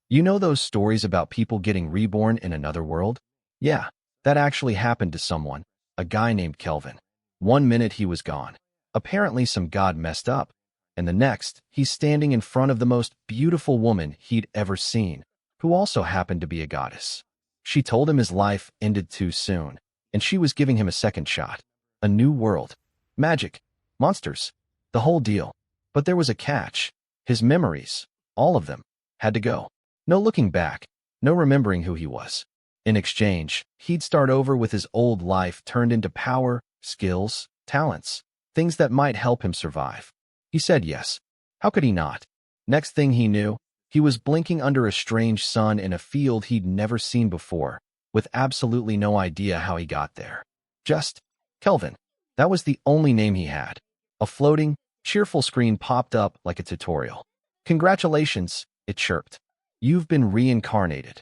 You know those stories about people getting reborn in another world? Yeah, that actually happened to someone, a guy named Kelvin. One minute he was gone. Apparently some god messed up. And the next, he's standing in front of the most beautiful woman he'd ever seen, who also happened to be a goddess. She told him his life ended too soon, and she was giving him a second shot. A new world. Magic. Monsters. The whole deal. But there was a catch. His memories, all of them, had to go. No looking back, no remembering who he was. In exchange, he'd start over with his old life turned into power, skills, talents, things that might help him survive. He said yes. How could he not? Next thing he knew, he was blinking under a strange sun in a field he'd never seen before, with absolutely no idea how he got there. Just Kelvin. That was the only name he had. A floating, cheerful screen popped up like a tutorial. Congratulations, it chirped. You've been reincarnated.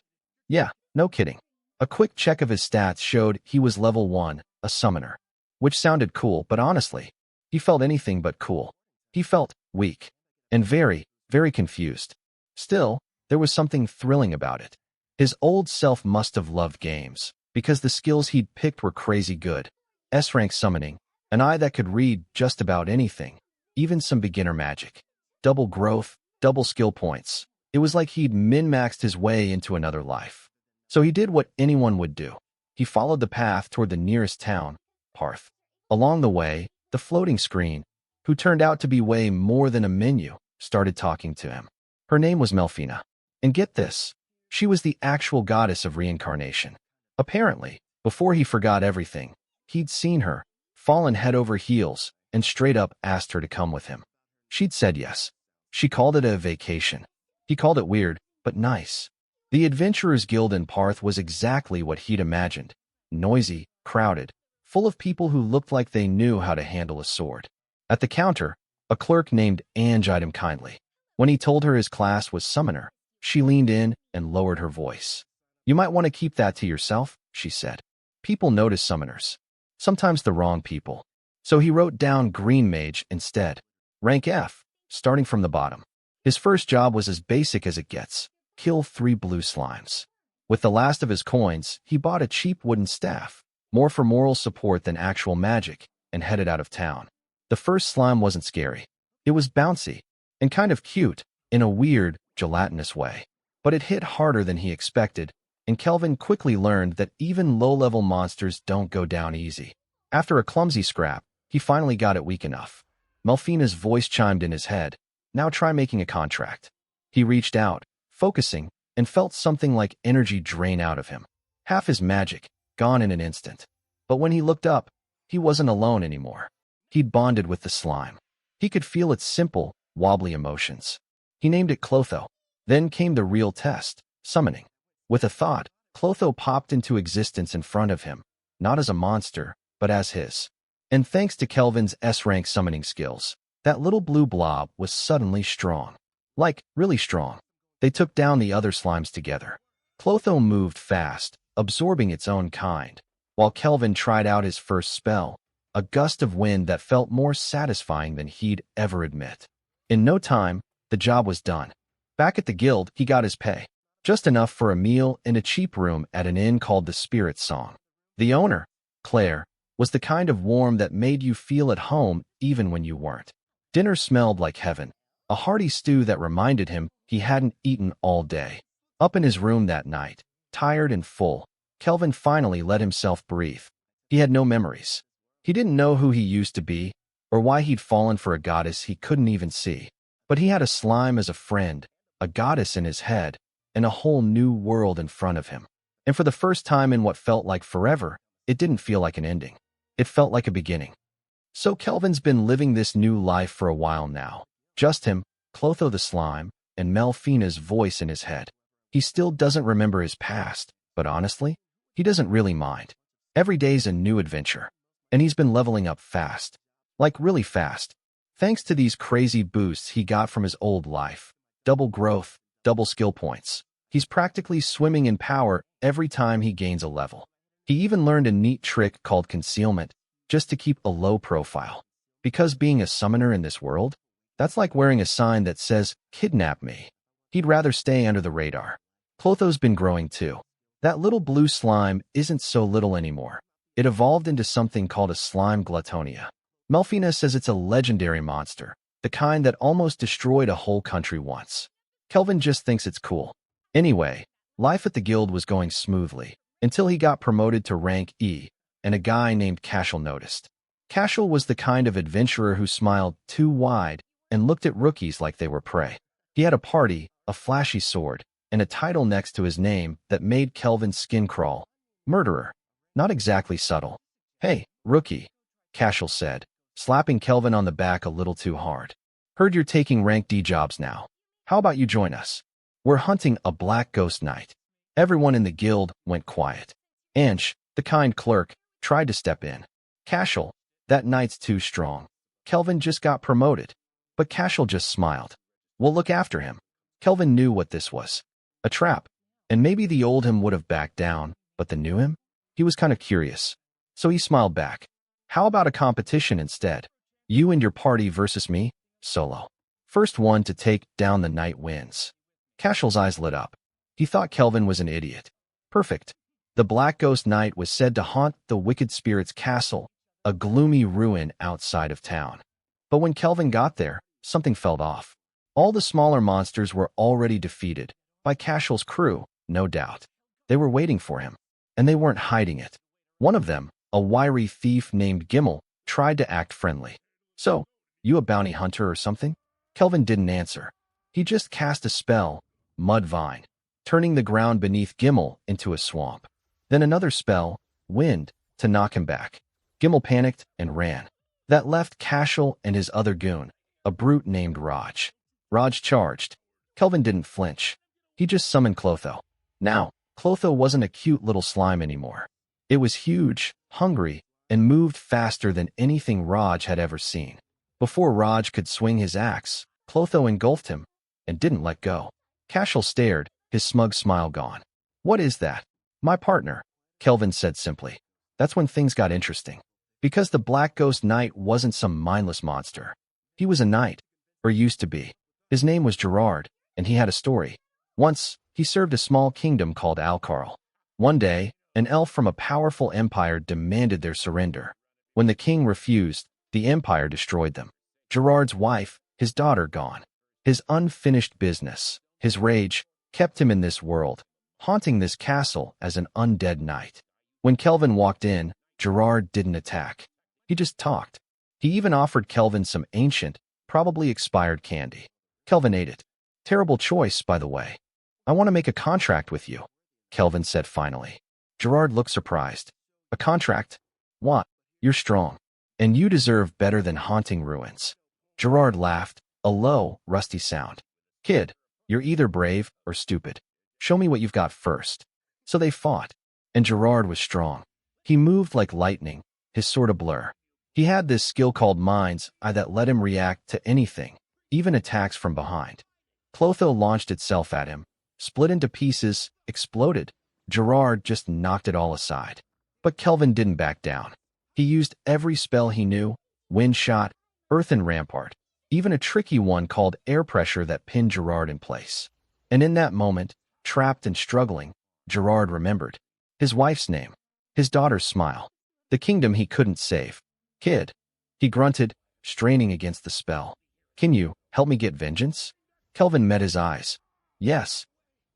Yeah, no kidding. A quick check of his stats showed he was level 1, a summoner. Which sounded cool, but honestly, he felt anything but cool. He felt weak and very, very confused. Still, there was something thrilling about it. His old self must have loved games, because the skills he'd picked were crazy good. S-rank summoning, an eye that could read just about anything, even some beginner magic. Double growth, double skill points. It was like he'd min-maxed his way into another life. So he did what anyone would do. He followed the path toward the nearest town, Parth. Along the way, the floating screen, who turned out to be way more than a menu, started talking to him. Her name was Melfina. And get this, she was the actual goddess of reincarnation. Apparently, before he forgot everything, he'd seen her, fallen head over heels, and straight up asked her to come with him. She'd said yes. She called it a vacation. He called it weird, but nice. The Adventurers Guild in Parth was exactly what he'd imagined. Noisy, crowded, full of people who looked like they knew how to handle a sword. At the counter, a clerk named Ange eyed him kindly. When he told her his class was summoner, she leaned in and lowered her voice. You might want to keep that to yourself, she said. People notice summoners. Sometimes the wrong people. So he wrote down Green Mage instead. Rank F, starting from the bottom. His first job was as basic as it gets. Kill 3 blue slimes. With the last of his coins, he bought a cheap wooden staff, more for moral support than actual magic, and headed out of town. The first slime wasn't scary. It was bouncy, and kind of cute, in a weird, gelatinous way. But it hit harder than he expected, and Kelvin quickly learned that even low-level monsters don't go down easy. After a clumsy scrap, he finally got it weak enough. Melfina's voice chimed in his head. Now try making a contract. He reached out, focusing, and felt something like energy drain out of him. Half his magic, gone in an instant. But when he looked up, he wasn't alone anymore. He'd bonded with the slime. He could feel its simple, wobbly emotions. He named it Clotho. Then came the real test, summoning. With a thought, Clotho popped into existence in front of him, not as a monster, but as his. And thanks to Kelvin's S-rank summoning skills, that little blue blob was suddenly strong. Like, really strong. They took down the other slimes together. Clotho moved fast, absorbing its own kind, while Kelvin tried out his first spell, a gust of wind that felt more satisfying than he'd ever admit. In no time, the job was done. Back at the guild, he got his pay. Just enough for a meal and a cheap room at an inn called the Spirit Song. The owner, Claire, was the kind of warm that made you feel at home even when you weren't. Dinner smelled like heaven, a hearty stew that reminded him he hadn't eaten all day. Up in his room that night, tired and full, Kelvin finally let himself breathe. He had no memories. He didn't know who he used to be, or why he'd fallen for a goddess he couldn't even see. But he had a slime as a friend, a goddess in his head, and a whole new world in front of him. And for the first time in what felt like forever, it didn't feel like an ending. It felt like a beginning. So Kelvin's been living this new life for a while now. Just him, Clotho the slime, and Melfina's voice in his head. He still doesn't remember his past, but honestly, he doesn't really mind. Every day's a new adventure. And he's been leveling up fast. Like really fast. Thanks to these crazy boosts he got from his old life. Double growth, double skill points. He's practically swimming in power every time he gains a level. He even learned a neat trick called concealment, just to keep a low profile. Because being a summoner in this world, that's like wearing a sign that says, "Kidnap me." He'd rather stay under the radar. Clotho's been growing too. That little blue slime isn't so little anymore. It evolved into something called a slime gluttonia. Melfina says it's a legendary monster, the kind that almost destroyed a whole country once. Kelvin just thinks it's cool. Anyway, life at the guild was going smoothly, until he got promoted to rank E, and a guy named Cashel noticed. Cashel was the kind of adventurer who smiled too wide and looked at rookies like they were prey. He had a party, a flashy sword, and a title next to his name that made Kelvin's skin crawl. Murderer. Not exactly subtle. "Hey, rookie," Cashel said, slapping Kelvin on the back a little too hard. "Heard you're taking rank D jobs now. How about you join us? We're hunting a black ghost knight." Everyone in the guild went quiet. Ange, the kind clerk, tried to step in. "Cashel, that knight's too strong. Kelvin just got promoted." But Cashel just smiled. "We'll look after him." Kelvin knew what this was. A trap. And maybe the old him would have backed down, but the new him? He was kind of curious. So he smiled back. "How about a competition instead? You and your party versus me, solo. First one to take down the knight wins." Cashel's eyes lit up. He thought Kelvin was an idiot. Perfect. The Black Ghost Knight was said to haunt the Wicked Spirit's castle, a gloomy ruin outside of town. But when Kelvin got there, something felt off. All the smaller monsters were already defeated, by Cashel's crew, no doubt. They were waiting for him, and they weren't hiding it. One of them, a wiry thief named Gimmel, tried to act friendly. "So, you a bounty hunter or something?" Kelvin didn't answer. He just cast a spell, Mud Vine, turning the ground beneath Gimmel into a swamp. Then another spell, Wind, to knock him back. Gimmel panicked and ran. That left Cashel and his other goon, a brute named Raj. Raj charged. Kelvin didn't flinch. He just summoned Clotho. Now, Clotho wasn't a cute little slime anymore. It was huge, hungry, and moved faster than anything Raj had ever seen. Before Raj could swing his axe, Clotho engulfed him and didn't let go. Cashel stared, his smug smile gone. "What is that?" "My partner," Kelvin said simply. That's when things got interesting. Because the Black Ghost Knight wasn't some mindless monster. He was a knight, or used to be. His name was Gerard, and he had a story. Once, he served a small kingdom called Alcarl. One day, an elf from a powerful empire demanded their surrender. When the king refused, the empire destroyed them. Gerard's wife, his daughter gone. His unfinished business, his rage, kept him in this world, haunting this castle as an undead knight. When Kelvin walked in, Gerard didn't attack. He just talked. He even offered Kelvin some ancient, probably expired candy. Kelvin ate it. "Terrible choice, by the way. I want to make a contract with you," Kelvin said finally. Gerard looked surprised. "A contract? What? You're strong. And you deserve better than haunting ruins." Gerard laughed, a low, rusty sound. "Kid, you're either brave or stupid. Show me what you've got first." So they fought. And Gerard was strong. He moved like lightning, his sword a blur. He had this skill called Mind's Eye that let him react to anything, even attacks from behind. Clotho launched itself at him, split into pieces, exploded. Gerard just knocked it all aside. But Kelvin didn't back down. He used every spell he knew, wind shot, earthen rampart, even a tricky one called air pressure that pinned Gerard in place. And in that moment, trapped and struggling, Gerard remembered his wife's name, his daughter's smile, the kingdom he couldn't save. "Kid," he grunted, straining against the spell. "Can you help me get vengeance?" Kelvin met his eyes. "Yes."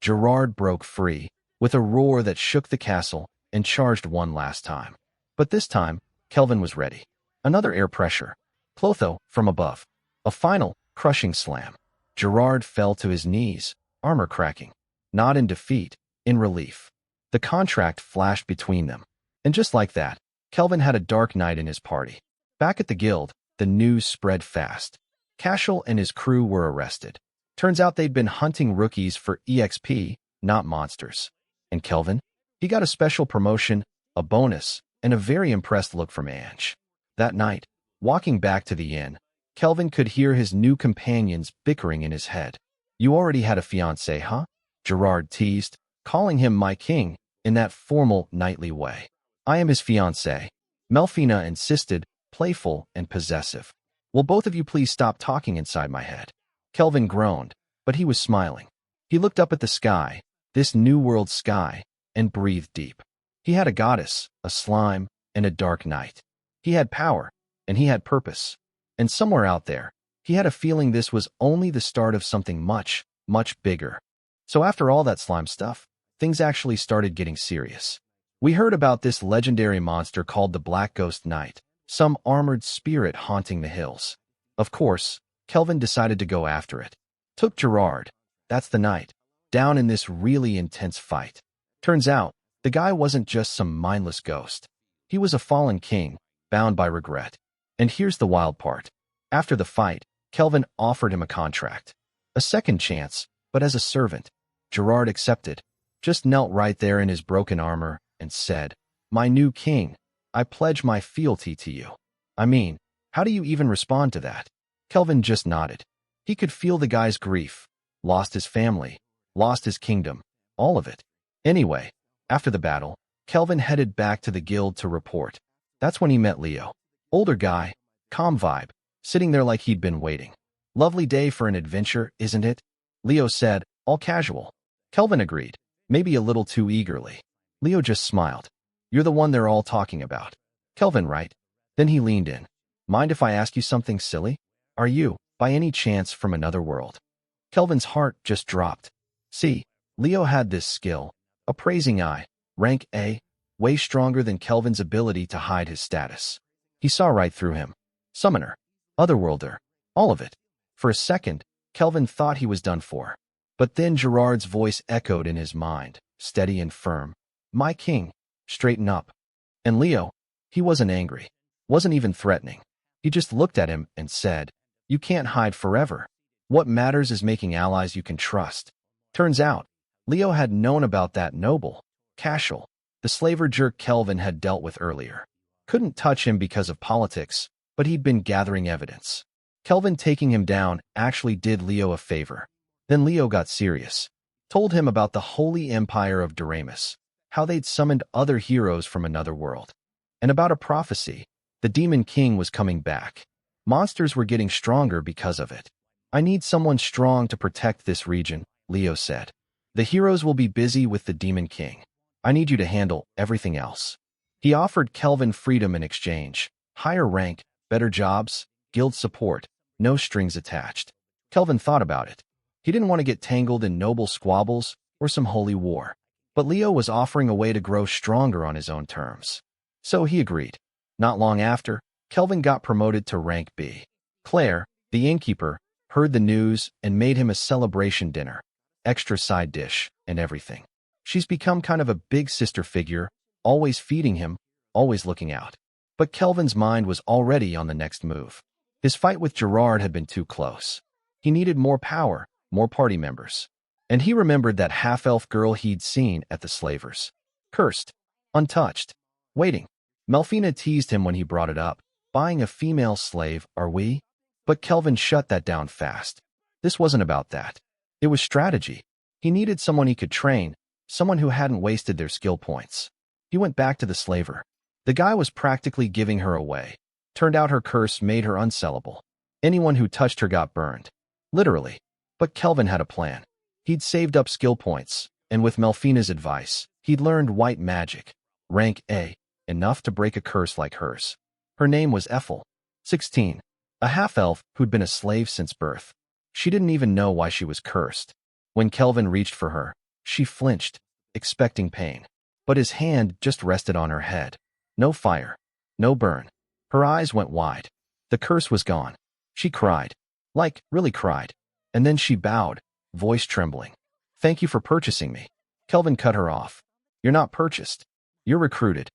Gerard broke free, with a roar that shook the castle, and charged one last time. But this time, Kelvin was ready. Another air pressure. Clotho, from above. A final, crushing slam. Gerard fell to his knees, armor cracking. Not in defeat, in relief. The contract flashed between them. And just like that, Kelvin had a dark knight in his party. Back at the guild, the news spread fast. Cashel and his crew were arrested. Turns out they'd been hunting rookies for EXP, not monsters. And Kelvin? He got a special promotion, a bonus, and a very impressed look from Ange. That night, walking back to the inn, Kelvin could hear his new companions bickering in his head. "You already had a fiancé, huh?" Gerard teased, calling him my king in that formal, knightly way. "I am his fiancé," Melfina insisted, playful and possessive. "Will both of you please stop talking inside my head?" Kelvin groaned, but he was smiling. He looked up at the sky, this new world sky, and breathed deep. He had a goddess, a slime, and a dark night. He had power, and he had purpose. And somewhere out there, he had a feeling this was only the start of something much, much bigger. So after all that slime stuff, things actually started getting serious. We heard about this legendary monster called the Black Ghost Knight, some armored spirit haunting the hills. Of course, Kelvin decided to go after it. Took Gerard, that's the knight, down in this really intense fight. Turns out, the guy wasn't just some mindless ghost. He was a fallen king, bound by regret. And here's the wild part. After the fight, Kelvin offered him a contract. A second chance, but as a servant. Gerard accepted, just knelt right there in his broken armor, and said, "My new king, I pledge my fealty to you." I mean, how do you even respond to that? Kelvin just nodded. He could feel the guy's grief. Lost his family, lost his kingdom, all of it. Anyway, after the battle, Kelvin headed back to the guild to report. That's when he met Leo. Older guy, calm vibe, sitting there like he'd been waiting. "Lovely day for an adventure, isn't it?" Leo said, all casual. Kelvin agreed, maybe a little too eagerly. Leo just smiled. "You're the one they're all talking about." Kelvin, right? Then he leaned in. "Mind if I ask you something silly? Are you, by any chance, from another world?" Kelvin's heart just dropped. See, Leo had this skill, appraising eye, rank A, way stronger than Kelvin's ability to hide his status. He saw right through him. Summoner, otherworlder, all of it. For a second, Kelvin thought he was done for. But then Gerard's voice echoed in his mind, steady and firm. "My king, straighten up." And Leo, he wasn't angry, wasn't even threatening. He just looked at him and said, "You can't hide forever. What matters is making allies you can trust." Turns out, Leo had known about that noble, Cashel, the slaver jerk Kelvin had dealt with earlier. Couldn't touch him because of politics, but he'd been gathering evidence. Kelvin taking him down actually did Leo a favor. Then Leo got serious. Told him about the holy empire of Doremus, how they'd summoned other heroes from another world. And about a prophecy, the demon king was coming back. Monsters were getting stronger because of it. "I need someone strong to protect this region," Leo said. "The heroes will be busy with the demon king. I need you to handle everything else." He offered Kelvin freedom in exchange, higher rank, better jobs, guild support, no strings attached. Kelvin thought about it. He didn't want to get tangled in noble squabbles or some holy war. But Leo was offering a way to grow stronger on his own terms. So he agreed. Not long after, Kelvin got promoted to rank B. Claire, the innkeeper, heard the news and made him a celebration dinner. Extra side dish and everything. She's become kind of a big sister figure, always feeding him, always looking out. But Kelvin's mind was already on the next move. His fight with Gerard had been too close. He needed more power, more party members. And he remembered that half-elf girl he'd seen at the slavers. Cursed. Untouched. Waiting. Melfina teased him when he brought it up. "Buying a female slave, are we?" But Kelvin shut that down fast. This wasn't about that. It was strategy. He needed someone he could train, someone who hadn't wasted their skill points. He went back to the slaver. The guy was practically giving her away. Turned out her curse made her unsellable. Anyone who touched her got burned. Literally. But Kelvin had a plan. He'd saved up skill points, and with Melfina's advice, he'd learned white magic. Rank A, enough to break a curse like hers. Her name was Ethel, 16, a half-elf who'd been a slave since birth. She didn't even know why she was cursed. When Kelvin reached for her, she flinched, expecting pain. But his hand just rested on her head. No fire, no burn. Her eyes went wide. The curse was gone. She cried. Like, really cried. And then she bowed, voice trembling. "Thank you for purchasing me." Kelvin cut her off. "You're not purchased. You're recruited."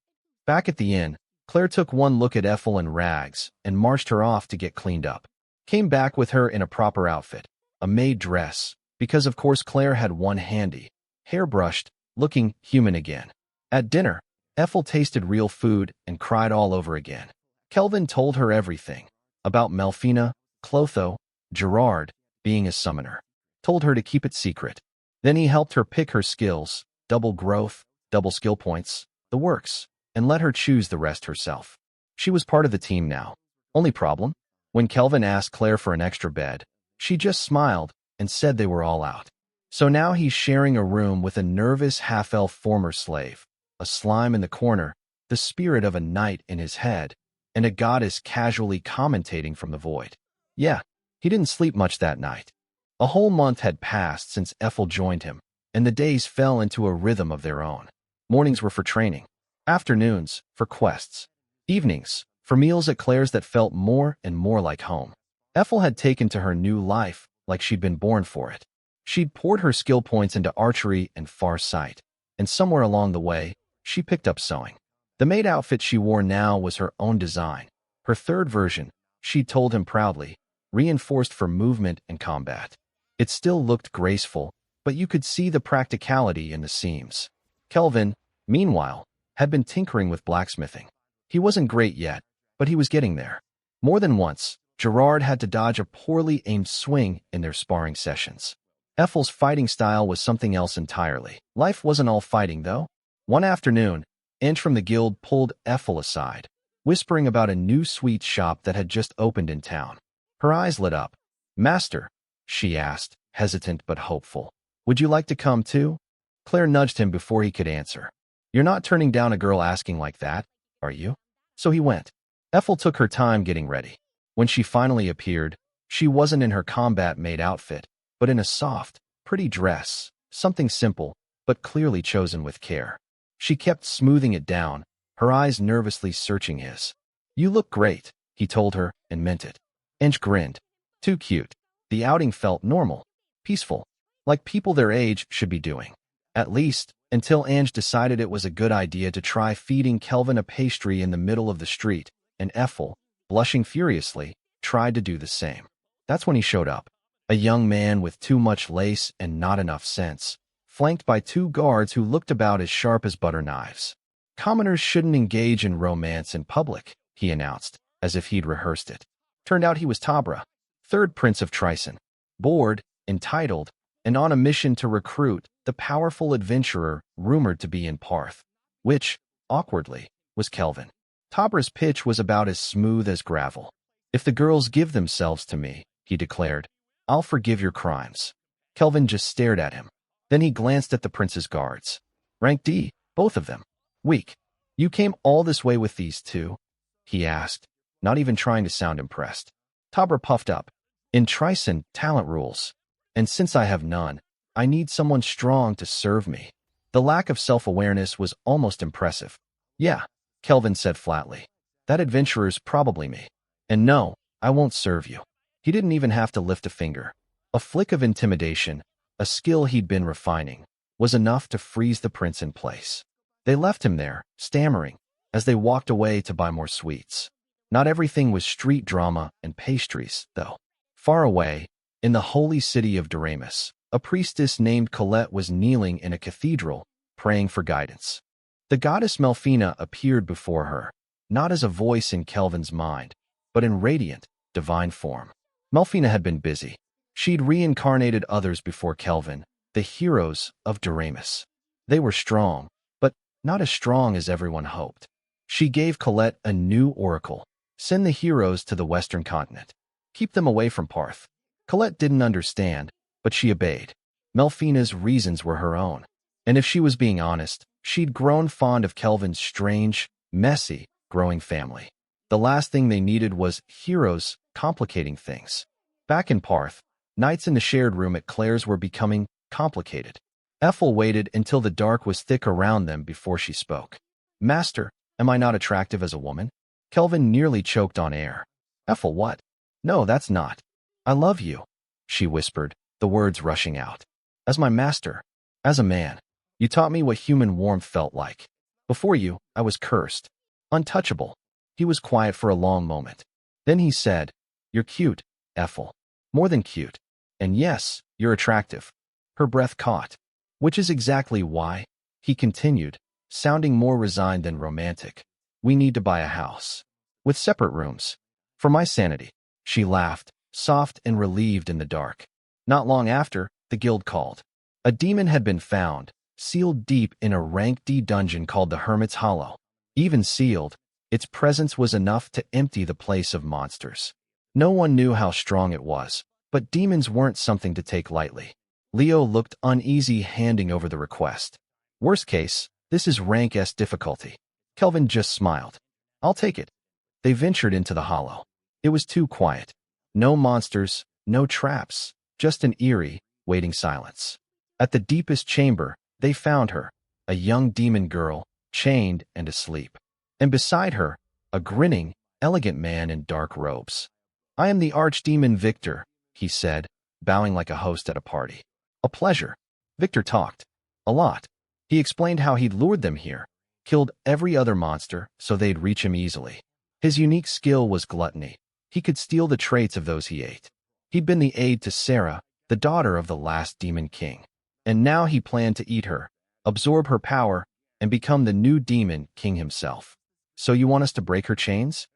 Back at the inn, Claire took one look at Ethel in rags and marched her off to get cleaned up. Came back with her in a proper outfit, a maid dress, because of course Claire had one handy, hair brushed, looking human again. At dinner, Ethel tasted real food and cried all over again. Kelvin told her everything, about Melfina, Clotho, Gerard, being a summoner. Told her to keep it secret. Then he helped her pick her skills, double growth, double skill points, the works, and let her choose the rest herself. She was part of the team now. Only problem? When Kelvin asked Claire for an extra bed, she just smiled and said they were all out. So now he's sharing a room with a nervous half-elf former slave, a slime in the corner, the spirit of a knight in his head, and a goddess casually commentating from the void. Yeah, he didn't sleep much that night. A whole month had passed since Ethel joined him, and the days fell into a rhythm of their own. Mornings were for training, afternoons for quests, evenings for meals at Claire's that felt more and more like home. Ethel had taken to her new life like she'd been born for it. She'd poured her skill points into archery and far sight, and somewhere along the way, she picked up sewing. The maid outfit she wore now was her own design, her third version, she told him proudly, reinforced for movement and combat. It still looked graceful, but you could see the practicality in the seams. Kelvin, meanwhile, had been tinkering with blacksmithing. He wasn't great yet, but he was getting there. More than once, Gerard had to dodge a poorly aimed swing in their sparring sessions. Ethel's fighting style was something else entirely. Life wasn't all fighting, though. One afternoon, Ange from the guild pulled Ethel aside, whispering about a new sweet shop that had just opened in town. Her eyes lit up. "Master," she asked, hesitant but hopeful, "would you like to come too?" Claire nudged him before he could answer. "You're not turning down a girl asking like that, are you?" So he went. Ethel took her time getting ready. When she finally appeared, she wasn't in her combat-made outfit, but in a soft, pretty dress, something simple, but clearly chosen with care. She kept smoothing it down, her eyes nervously searching his. "You look great," he told her, and meant it. Ange grinned. Too cute. The outing felt normal, peaceful, like people their age should be doing. At least, until Ange decided it was a good idea to try feeding Kelvin a pastry in the middle of the street, and Ethel, blushing furiously, tried to do the same. That's when he showed up. A young man with too much lace and not enough sense, flanked by two guards who looked about as sharp as butter knives. "Commoners shouldn't engage in romance in public," he announced, as if he'd rehearsed it. Turned out he was Tabra, third prince of Trison, bored, entitled, and on a mission to recruit the powerful adventurer rumored to be in Parth, which, awkwardly, was Kelvin. Tabra's pitch was about as smooth as gravel. "If the girls give themselves to me," he declared, "I'll forgive your crimes." Kelvin just stared at him. Then he glanced at the prince's guards. "Rank D, both of them. Weak. You came all this way with these two?" he asked, not even trying to sound impressed. Tabra puffed up. "In Trison, talent rules. And since I have none, I need someone strong to serve me." The lack of self-awareness was almost impressive. "Yeah," Kelvin said flatly. "That adventurer's probably me. And no, I won't serve you." He didn't even have to lift a finger. A flick of intimidation, a skill he'd been refining, was enough to freeze the prince in place. They left him there, stammering, as they walked away to buy more sweets. Not everything was street drama and pastries, though. Far away, in the holy city of Doremus, a priestess named Colette was kneeling in a cathedral, praying for guidance. The goddess Melfina appeared before her, not as a voice in Kelvin's mind, but in radiant, divine form. Melfina had been busy. She'd reincarnated others before Kelvin, the heroes of Doremus. They were strong, but not as strong as everyone hoped. She gave Colette a new oracle: send the heroes to the western continent. Keep them away from Parth. Colette didn't understand, but she obeyed. Melfina's reasons were her own. And if she was being honest, she'd grown fond of Kelvin's strange, messy, growing family. The last thing they needed was heroes complicating things. Back in Parth, nights in the shared room at Claire's were becoming complicated. Ethel waited until the dark was thick around them before she spoke. "Master, am I not attractive as a woman?" Kelvin nearly choked on air. "Ethel, what? No, that's not. I love you," she whispered, the words rushing out. "As my master, as a man. You taught me what human warmth felt like. Before you, I was cursed, untouchable." He was quiet for a long moment. Then he said, "You're cute, Ethel. More than cute. And yes, you're attractive." Her breath caught. "Which is exactly why," he continued, sounding more resigned than romantic, "we need to buy a house. With separate rooms. For my sanity." She laughed, soft and relieved in the dark. Not long after, the guild called. A demon had been found, sealed deep in a rank D dungeon called the Hermit's Hollow. Even sealed, its presence was enough to empty the place of monsters. No one knew how strong it was, but demons weren't something to take lightly. Leo looked uneasy, handing over the request. Worst case, this is rank S difficulty. Kelvin just smiled. I'll take it. They ventured into the hollow. It was too quiet. No monsters, no traps, just an eerie, waiting silence. At the deepest chamber, they found her, a young demon girl, chained and asleep. And beside her, a grinning, elegant man in dark robes. I am the archdemon Victor, he said, bowing like a host at a party. A pleasure. Victor talked. A lot. He explained how he'd lured them here, killed every other monster so they'd reach him easily. His unique skill was gluttony. He could steal the traits of those he ate. He'd been the aide to Sarah, the daughter of the last demon king. And now he planned to eat her, absorb her power, and become the new demon king himself. So you want us to break her chains?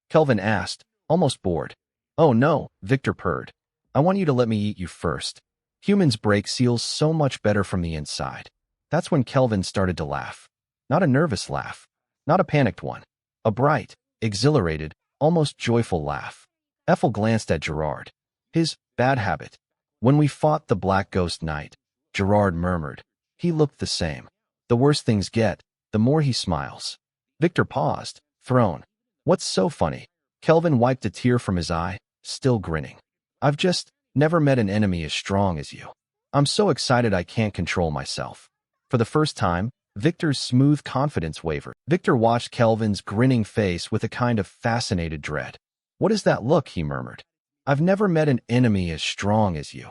Kelvin asked, almost bored. Oh no, Victor purred. I want you to let me eat you first. Humans break seals so much better from the inside. That's when Kelvin started to laugh. Not a nervous laugh. Not a panicked one. A bright, exhilarated, almost joyful laugh. Ethel glanced at Gerard. His bad habit. When we fought the Black Ghost Knight, Gerard murmured. He looked the same. The worse things get, the more he smiles. Victor paused, thrown. What's so funny? Kelvin wiped a tear from his eye, still grinning. I've just never met an enemy as strong as you. I'm so excited I can't control myself. For the first time, Victor's smooth confidence wavered. Victor watched Kelvin's grinning face with a kind of fascinated dread. What is that look? He murmured. I've never met an enemy as strong as you.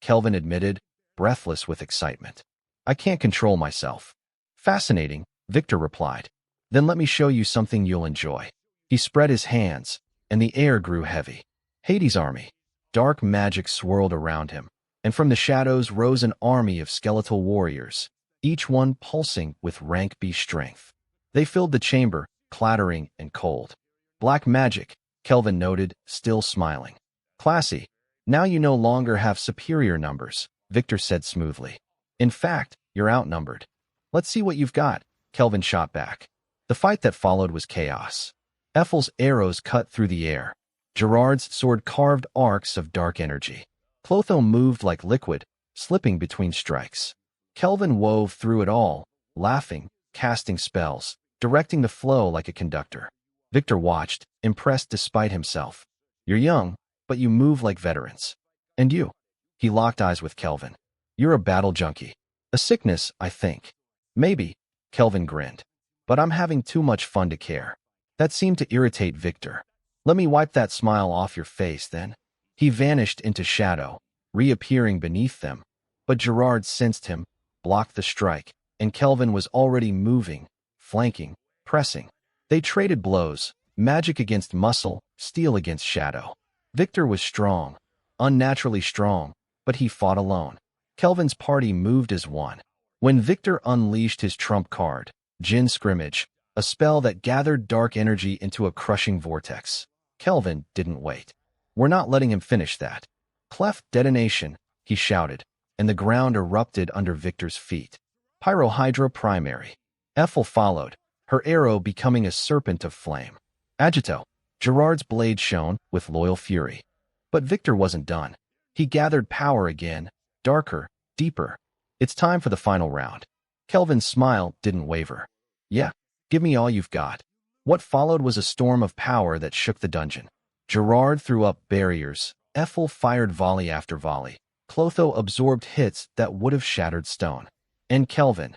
Kelvin admitted, breathless with excitement. I can't control myself. Fascinating, Victor replied. Then let me show you something you'll enjoy. He spread his hands, and the air grew heavy. Hades' army. Dark magic swirled around him, and from the shadows rose an army of skeletal warriors, each one pulsing with rank B strength. They filled the chamber, clattering and cold. Black magic, Kelvin noted, still smiling. Classy. Now you no longer have superior numbers, Victor said smoothly. In fact, you're outnumbered. Let's see what you've got, Kelvin shot back. The fight that followed was chaos. Ethel's arrows cut through the air. Gerard's sword carved arcs of dark energy. Clotho moved like liquid, slipping between strikes. Kelvin wove through it all, laughing, casting spells, directing the flow like a conductor. Victor watched, impressed despite himself. You're young, but you move like veterans. And you? He locked eyes with Kelvin. You're a battle junkie. A sickness, I think. Maybe, Kelvin grinned. But I'm having too much fun to care. That seemed to irritate Victor. Let me wipe that smile off your face, then. He vanished into shadow, reappearing beneath them. But Gerard sensed him, blocked the strike, and Kelvin was already moving, flanking, pressing. They traded blows, magic against muscle, steel against shadow. Victor was strong, unnaturally strong, but he fought alone. Kelvin's party moved as one. When Victor unleashed his trump card, Jin Scrimmage, a spell that gathered dark energy into a crushing vortex, Kelvin didn't wait. We're not letting him finish that. Cleft detonation, he shouted, and the ground erupted under Victor's feet. Pyrohydra primary. Ethel followed, her arrow becoming a serpent of flame. Agito. Gerard's blade shone with loyal fury. But Victor wasn't done. He gathered power again, darker, deeper. It's time for the final round. Kelvin's smile didn't waver. Yeah, give me all you've got. What followed was a storm of power that shook the dungeon. Gerard threw up barriers. Ethel fired volley after volley. Clotho absorbed hits that would have shattered stone. And Kelvin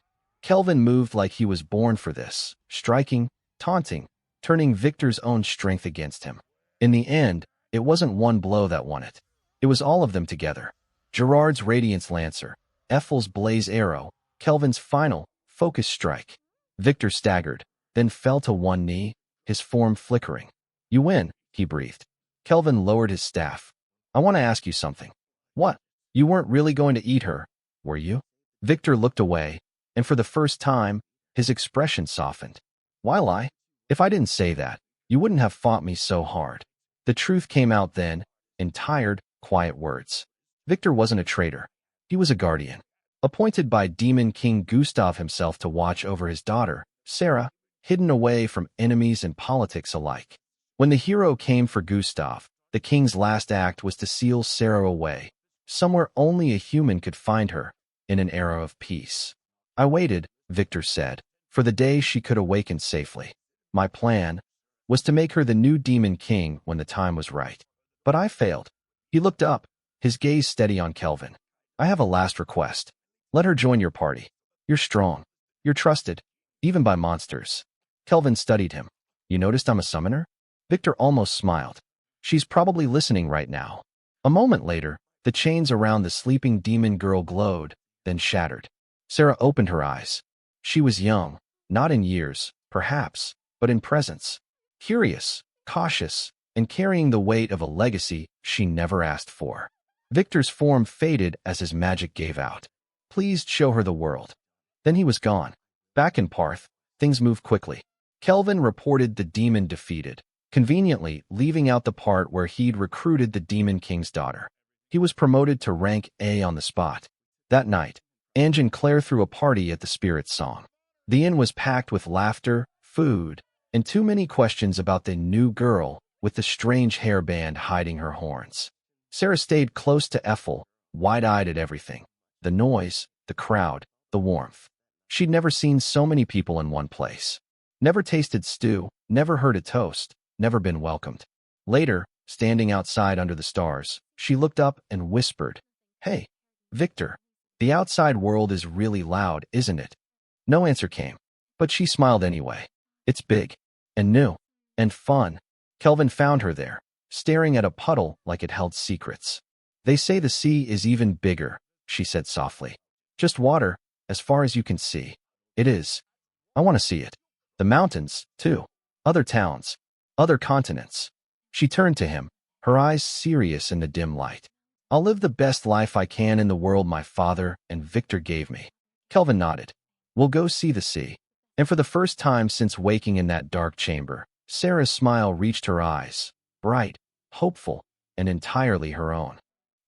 moved like he was born for this, striking, taunting, turning Victor's own strength against him. In the end, it wasn't one blow that won it. It was all of them together. Gerard's Radiance Lancer, Ethel's Blaze Arrow, Kelvin's final, focus strike. Victor staggered, then fell to one knee, his form flickering. You win, he breathed. Kelvin lowered his staff. I want to ask you something. What? You weren't really going to eat her, were you? Victor looked away, and for the first time, his expression softened. Why lie? If I didn't say that, you wouldn't have fought me so hard. The truth came out then, in tired, quiet words. Victor wasn't a traitor. He was a guardian, appointed by Demon King Gustav himself to watch over his daughter, Sarah, hidden away from enemies and politics alike. When the hero came for Gustav, the king's last act was to seal Sarah away, somewhere only a human could find her, in an era of peace. I waited, Victor said, for the day she could awaken safely. My plan was to make her the new demon king when the time was right. But I failed. He looked up, his gaze steady on Kelvin. I have a last request. Let her join your party. You're strong. You're trusted, even by monsters. Kelvin studied him. You noticed I'm a summoner? Victor almost smiled. She's probably listening right now. A moment later, the chains around the sleeping demon girl glowed, then shattered. Sarah opened her eyes. She was young, not in years, perhaps, but in presence. Curious, cautious, and carrying the weight of a legacy she never asked for. Victor's form faded as his magic gave out. Please show her the world. Then he was gone. Back in Parth, things moved quickly. Kelvin reported the demon defeated, conveniently leaving out the part where he'd recruited the Demon King's daughter. He was promoted to rank A on the spot. That night, Ange and Claire threw a party at the Spirit Song. The inn was packed with laughter, food, and too many questions about the new girl with the strange hairband hiding her horns. Sarah stayed close to Ethel, wide-eyed at everything. The noise, the crowd, the warmth. She'd never seen so many people in one place. Never tasted stew, never heard a toast, never been welcomed. Later, standing outside under the stars, she looked up and whispered, "Hey, Victor, the outside world is really loud, isn't it?" No answer came, but she smiled anyway. It's big, and new, and fun. Kelvin found her there, staring at a puddle like it held secrets. They say the sea is even bigger, she said softly. Just water, as far as you can see. It is. I want to see it. The mountains, too. Other towns. Other continents. She turned to him, her eyes serious in the dim light. I'll live the best life I can in the world my father and Victor gave me. Kelvin nodded. We'll go see the sea. And for the first time since waking in that dark chamber, Sarah's smile reached her eyes, bright, hopeful, and entirely her own.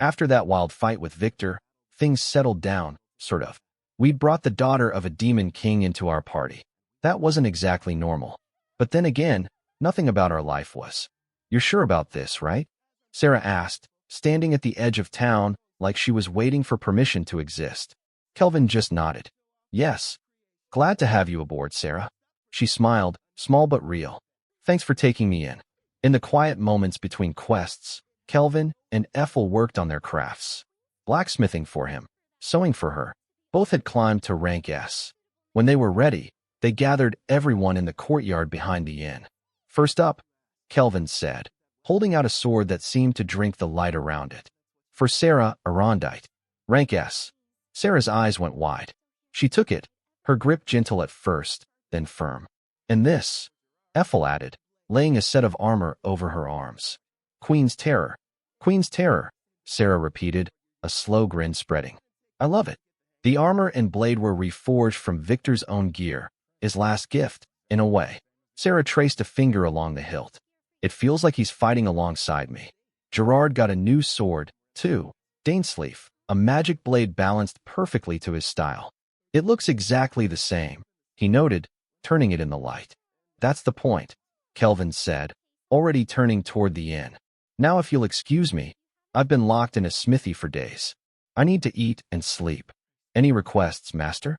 After that wild fight with Victor, things settled down, sort of. We'd brought the daughter of a demon king into our party. That wasn't exactly normal. But then again, nothing about our life was. You're sure about this, right? Sarah asked, standing at the edge of town like she was waiting for permission to exist. Kelvin just nodded. Yes. Glad to have you aboard, Sarah. She smiled, small but real. Thanks for taking me in. In the quiet moments between quests, Kelvin and Ethel worked on their crafts. Blacksmithing for him, sewing for her. Both had climbed to rank S. When they were ready, they gathered everyone in the courtyard behind the inn. First up, Kelvin said, holding out a sword that seemed to drink the light around it. For Sarah, Arondite. Rank S. Sarah's eyes went wide. She took it, her grip gentle at first, then firm. And this, Ethel added, laying a set of armor over her arms. Queen's Terror. Queen's Terror, Sarah repeated, a slow grin spreading. I love it. The armor and blade were reforged from Victor's own gear, his last gift, in a way. Sarah traced a finger along the hilt. It feels like he's fighting alongside me. Gerard got a new sword, too. Dainsleif, a magic blade balanced perfectly to his style. It looks exactly the same, he noted, turning it in the light. That's the point, Kelvin said, already turning toward the inn. Now if you'll excuse me, I've been locked in a smithy for days. I need to eat and sleep. Any requests, master?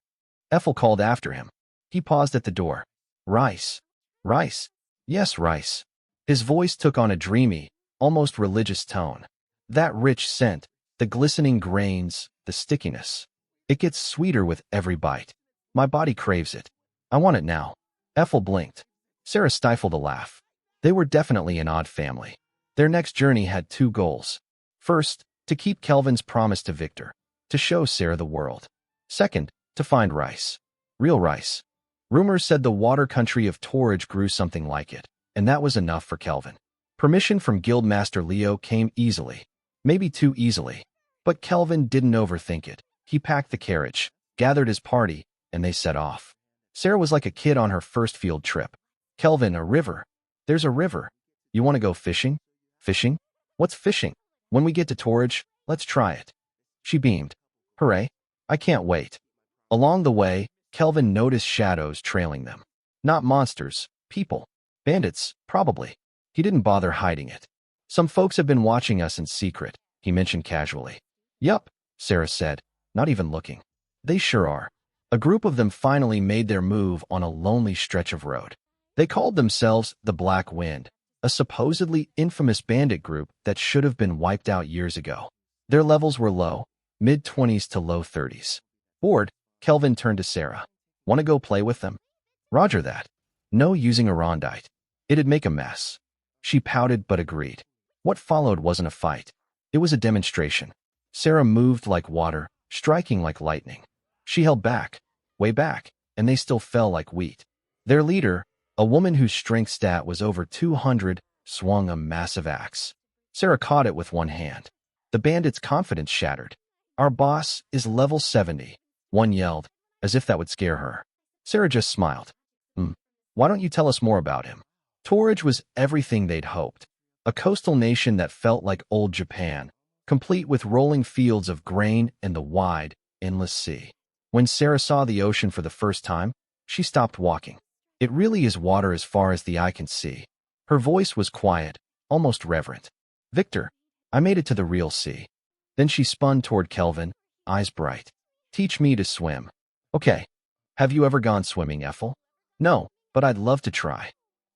Ethel called after him. He paused at the door. Rice. Rice. Yes, rice. His voice took on a dreamy, almost religious tone. That rich scent, the glistening grains, the stickiness. It gets sweeter with every bite. My body craves it. I want it now. Ethel blinked. Sarah stifled a laugh. They were definitely an odd family. Their next journey had two goals. First, to keep Kelvin's promise to Victor, to show Sarah the world. Second, to find rice. Real rice. Rumors said the water country of Torridge grew something like it, and that was enough for Kelvin. Permission from Guildmaster Leo came easily. Maybe too easily. But Kelvin didn't overthink it. He packed the carriage, gathered his party, and they set off. Sarah was like a kid on her first field trip. Kelvin, a river. There's a river. You want to go fishing? Fishing? What's fishing? When we get to Torridge, let's try it. She beamed. Hooray. I can't wait. Along the way, Kelvin noticed shadows trailing them. Not monsters, people. Bandits, probably. He didn't bother hiding it. Some folks have been watching us in secret, he mentioned casually. Yup, Sarah said, not even looking. They sure are. A group of them finally made their move on a lonely stretch of road. They called themselves the Black Wind, a supposedly infamous bandit group that should have been wiped out years ago. Their levels were low, mid-20s to low 30s. Bored, Kelvin turned to Sarah. Want to go play with them? Roger that. No using a rondite. It'd make a mess. She pouted but agreed. What followed wasn't a fight. It was a demonstration. Sarah moved like water, striking like lightning. She held back, way back, and they still fell like wheat. Their leader, a woman whose strength stat was over 200, swung a massive axe. Sarah caught it with one hand. The bandit's confidence shattered. Our boss is level 70, one yelled, as if that would scare her. Sarah just smiled. Why don't you tell us more about him? Torridge was everything they'd hoped. A coastal nation that felt like old Japan, complete with rolling fields of grain and the wide, endless sea. When Sarah saw the ocean for the first time, she stopped walking. It really is water as far as the eye can see. Her voice was quiet, almost reverent. Victor, I made it to the real sea. Then she spun toward Kelvin, eyes bright. Teach me to swim. Okay. Have you ever gone swimming, Ethel? No, but I'd love to try.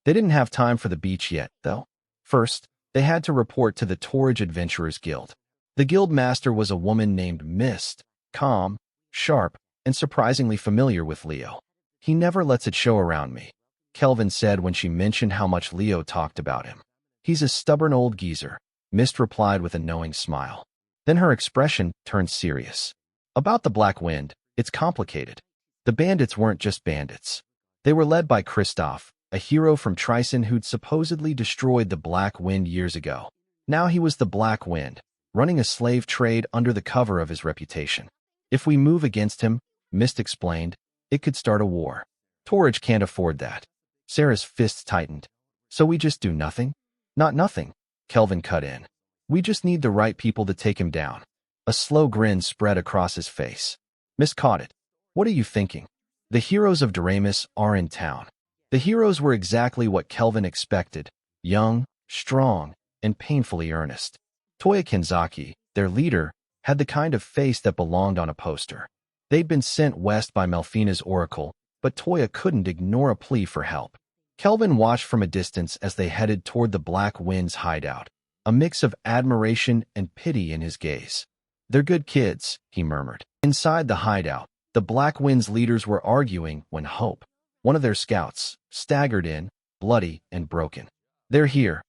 They didn't have time for the beach yet, though. First, they had to report to the Torridge Adventurers Guild. The guild master was a woman named Mist, calm, sharp, and surprisingly familiar with Leo. He never lets it show around me, Kelvin said when she mentioned how much Leo talked about him. He's a stubborn old geezer, Mist replied with a knowing smile. Then her expression turned serious. About the Black Wind, it's complicated. The bandits weren't just bandits. They were led by Kristoff, a hero from Trison who'd supposedly destroyed the Black Wind years ago. Now he was the Black Wind, running a slave trade under the cover of his reputation. If we move against him, Mist explained, it could start a war. Torridge can't afford that. Sarah's fists tightened. So we just do nothing? Not nothing, Kelvin cut in. We just need the right people to take him down. A slow grin spread across his face. Mist caught it. What are you thinking? The heroes of Doremus are in town. The heroes were exactly what Kelvin expected, young, strong, and painfully earnest. Toya Kenzaki, their leader, had the kind of face that belonged on a poster. They'd been sent west by Melfina's oracle, but Toya couldn't ignore a plea for help. Kelvin watched from a distance as they headed toward the Black Wind's hideout, a mix of admiration and pity in his gaze. They're good kids, he murmured. Inside the hideout, the Black Wind's leaders were arguing when Hope, one of their scouts, staggered in, bloody and broken. They're here,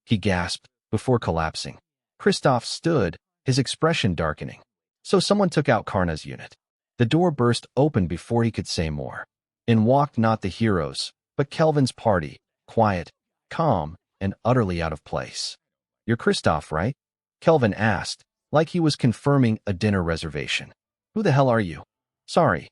he gasped, before collapsing. Kristoff stood, his expression darkening. So someone took out Karna's unit. The door burst open before he could say more. In walked not the heroes, but Kelvin's party, quiet, calm, and utterly out of place. You're Kristoff, right? Kelvin asked, like he was confirming a dinner reservation. Who the hell are you? Sorry,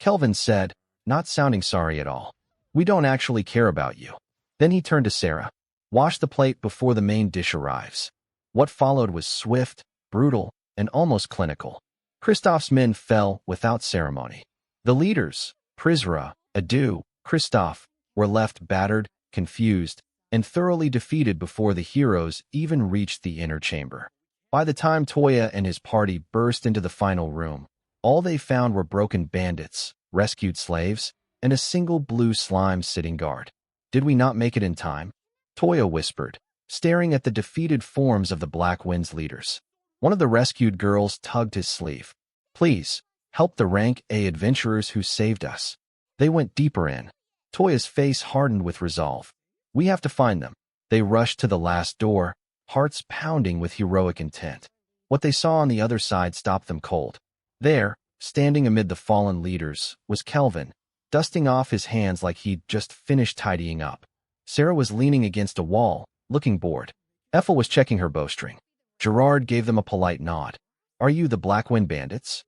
Kelvin said, not sounding sorry at all. We don't actually care about you. Then he turned to Sarah. Wash the plate before the main dish arrives. What followed was swift, brutal, and almost clinical. Kristoff's men fell without ceremony. The leaders, Prizra, Adu, Kristoff, were left battered, confused, and thoroughly defeated before the heroes even reached the inner chamber. By the time Toya and his party burst into the final room, all they found were broken bandits, rescued slaves, and a single blue slime sitting guard. Did we not make it in time? Toya whispered, staring at the defeated forms of the Black Wind's leaders. One of the rescued girls tugged his sleeve. Please, help the rank A adventurers who saved us. They went deeper in. Toya's face hardened with resolve. We have to find them. They rushed to the last door, hearts pounding with heroic intent. What they saw on the other side stopped them cold. There, standing amid the fallen leaders, was Kelvin, dusting off his hands like he'd just finished tidying up. Sarah was leaning against a wall, looking bored. Ethel was checking her bowstring. Gerard gave them a polite nod. Are you the Black Wind bandits?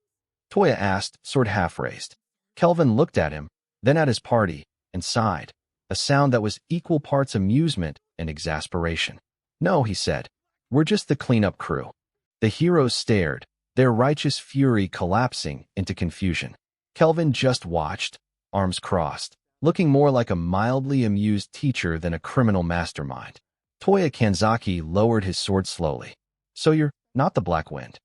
Toya asked, sword half raised. Kelvin looked at him, then at his party, and sighed, a sound that was equal parts amusement and exasperation. No, he said. We're just the cleanup crew. The heroes stared, their righteous fury collapsing into confusion. Kelvin just watched, arms crossed, looking more like a mildly amused teacher than a criminal mastermind. Toya Kanzaki lowered his sword slowly. So you're not the Black Wind?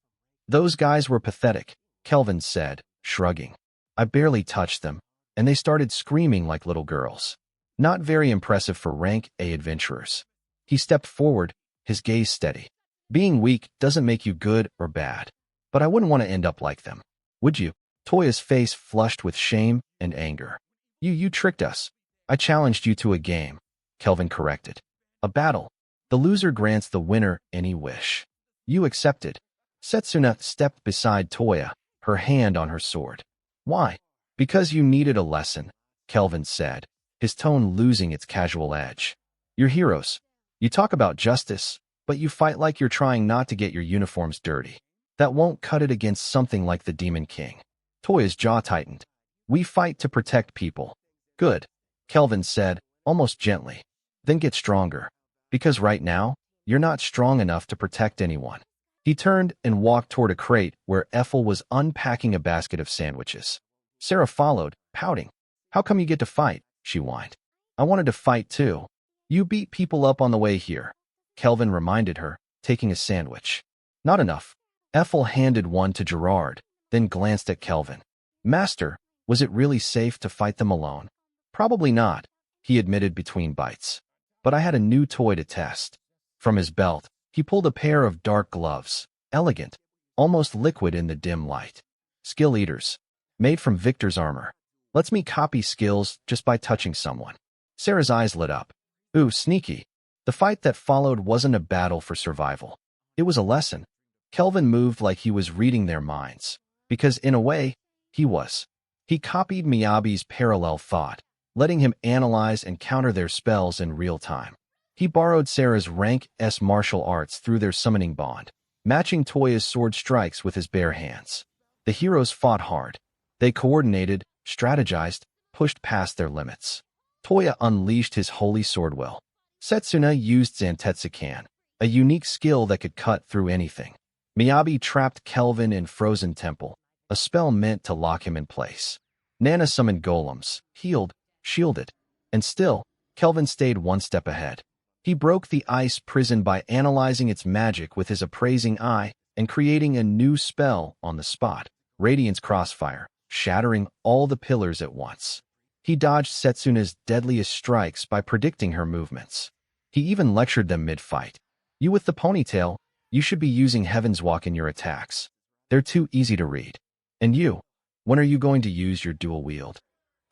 Those guys were pathetic, Kelvin said, shrugging. I barely touched them, and they started screaming like little girls. Not very impressive for rank A adventurers. He stepped forward, his gaze steady. Being weak doesn't make you good or bad, but I wouldn't want to end up like them. Would you? Toya's face flushed with shame and anger. You tricked us. I challenged you to a game, Kelvin corrected. A battle. The loser grants the winner any wish. You accepted. Setsuna stepped beside Toya, her hand on her sword. Why? Because you needed a lesson, Kelvin said, his tone losing its casual edge. You're heroes. You talk about justice, but you fight like you're trying not to get your uniforms dirty. That won't cut it against something like the Demon King. Toya's jaw tightened. We fight to protect people. Good, Kelvin said, almost gently. Then get stronger. Because right now, you're not strong enough to protect anyone. He turned and walked toward a crate where Ethel was unpacking a basket of sandwiches. Sarah followed, pouting. How come you get to fight? She whined. I wanted to fight too. You beat people up on the way here, Kelvin reminded her, taking a sandwich. Not enough. Ethel handed one to Gerard, then glanced at Kelvin. Master, was it really safe to fight them alone? Probably not, he admitted between bites. But I had a new toy to test. From his belt, he pulled a pair of dark gloves, elegant, almost liquid in the dim light. Skill eaters. Made from Victor's armor. Lets me copy skills just by touching someone. Sarah's eyes lit up. Ooh, sneaky. The fight that followed wasn't a battle for survival. It was a lesson. Kelvin moved like he was reading their minds. Because in a way, he was. He copied Miyabi's parallel thought, letting him analyze and counter their spells in real time. He borrowed Sarah's rank S martial arts through their summoning bond, matching Toya's sword strikes with his bare hands. The heroes fought hard. They coordinated, strategized, pushed past their limits. Toya unleashed his holy sword will. Setsuna used Zantetsukan, a unique skill that could cut through anything. Miyabi trapped Kelvin in Frozen Temple, a spell meant to lock him in place. Nana summoned golems, healed, shielded, and still, Kelvin stayed one step ahead. He broke the ice prison by analyzing its magic with his appraising eye and creating a new spell on the spot, Radiance Crossfire, shattering all the pillars at once. He dodged Setsuna's deadliest strikes by predicting her movements. He even lectured them mid-fight. You with the ponytail, you should be using Heaven's Walk in your attacks. They're too easy to read. And you, when are you going to use your dual wield?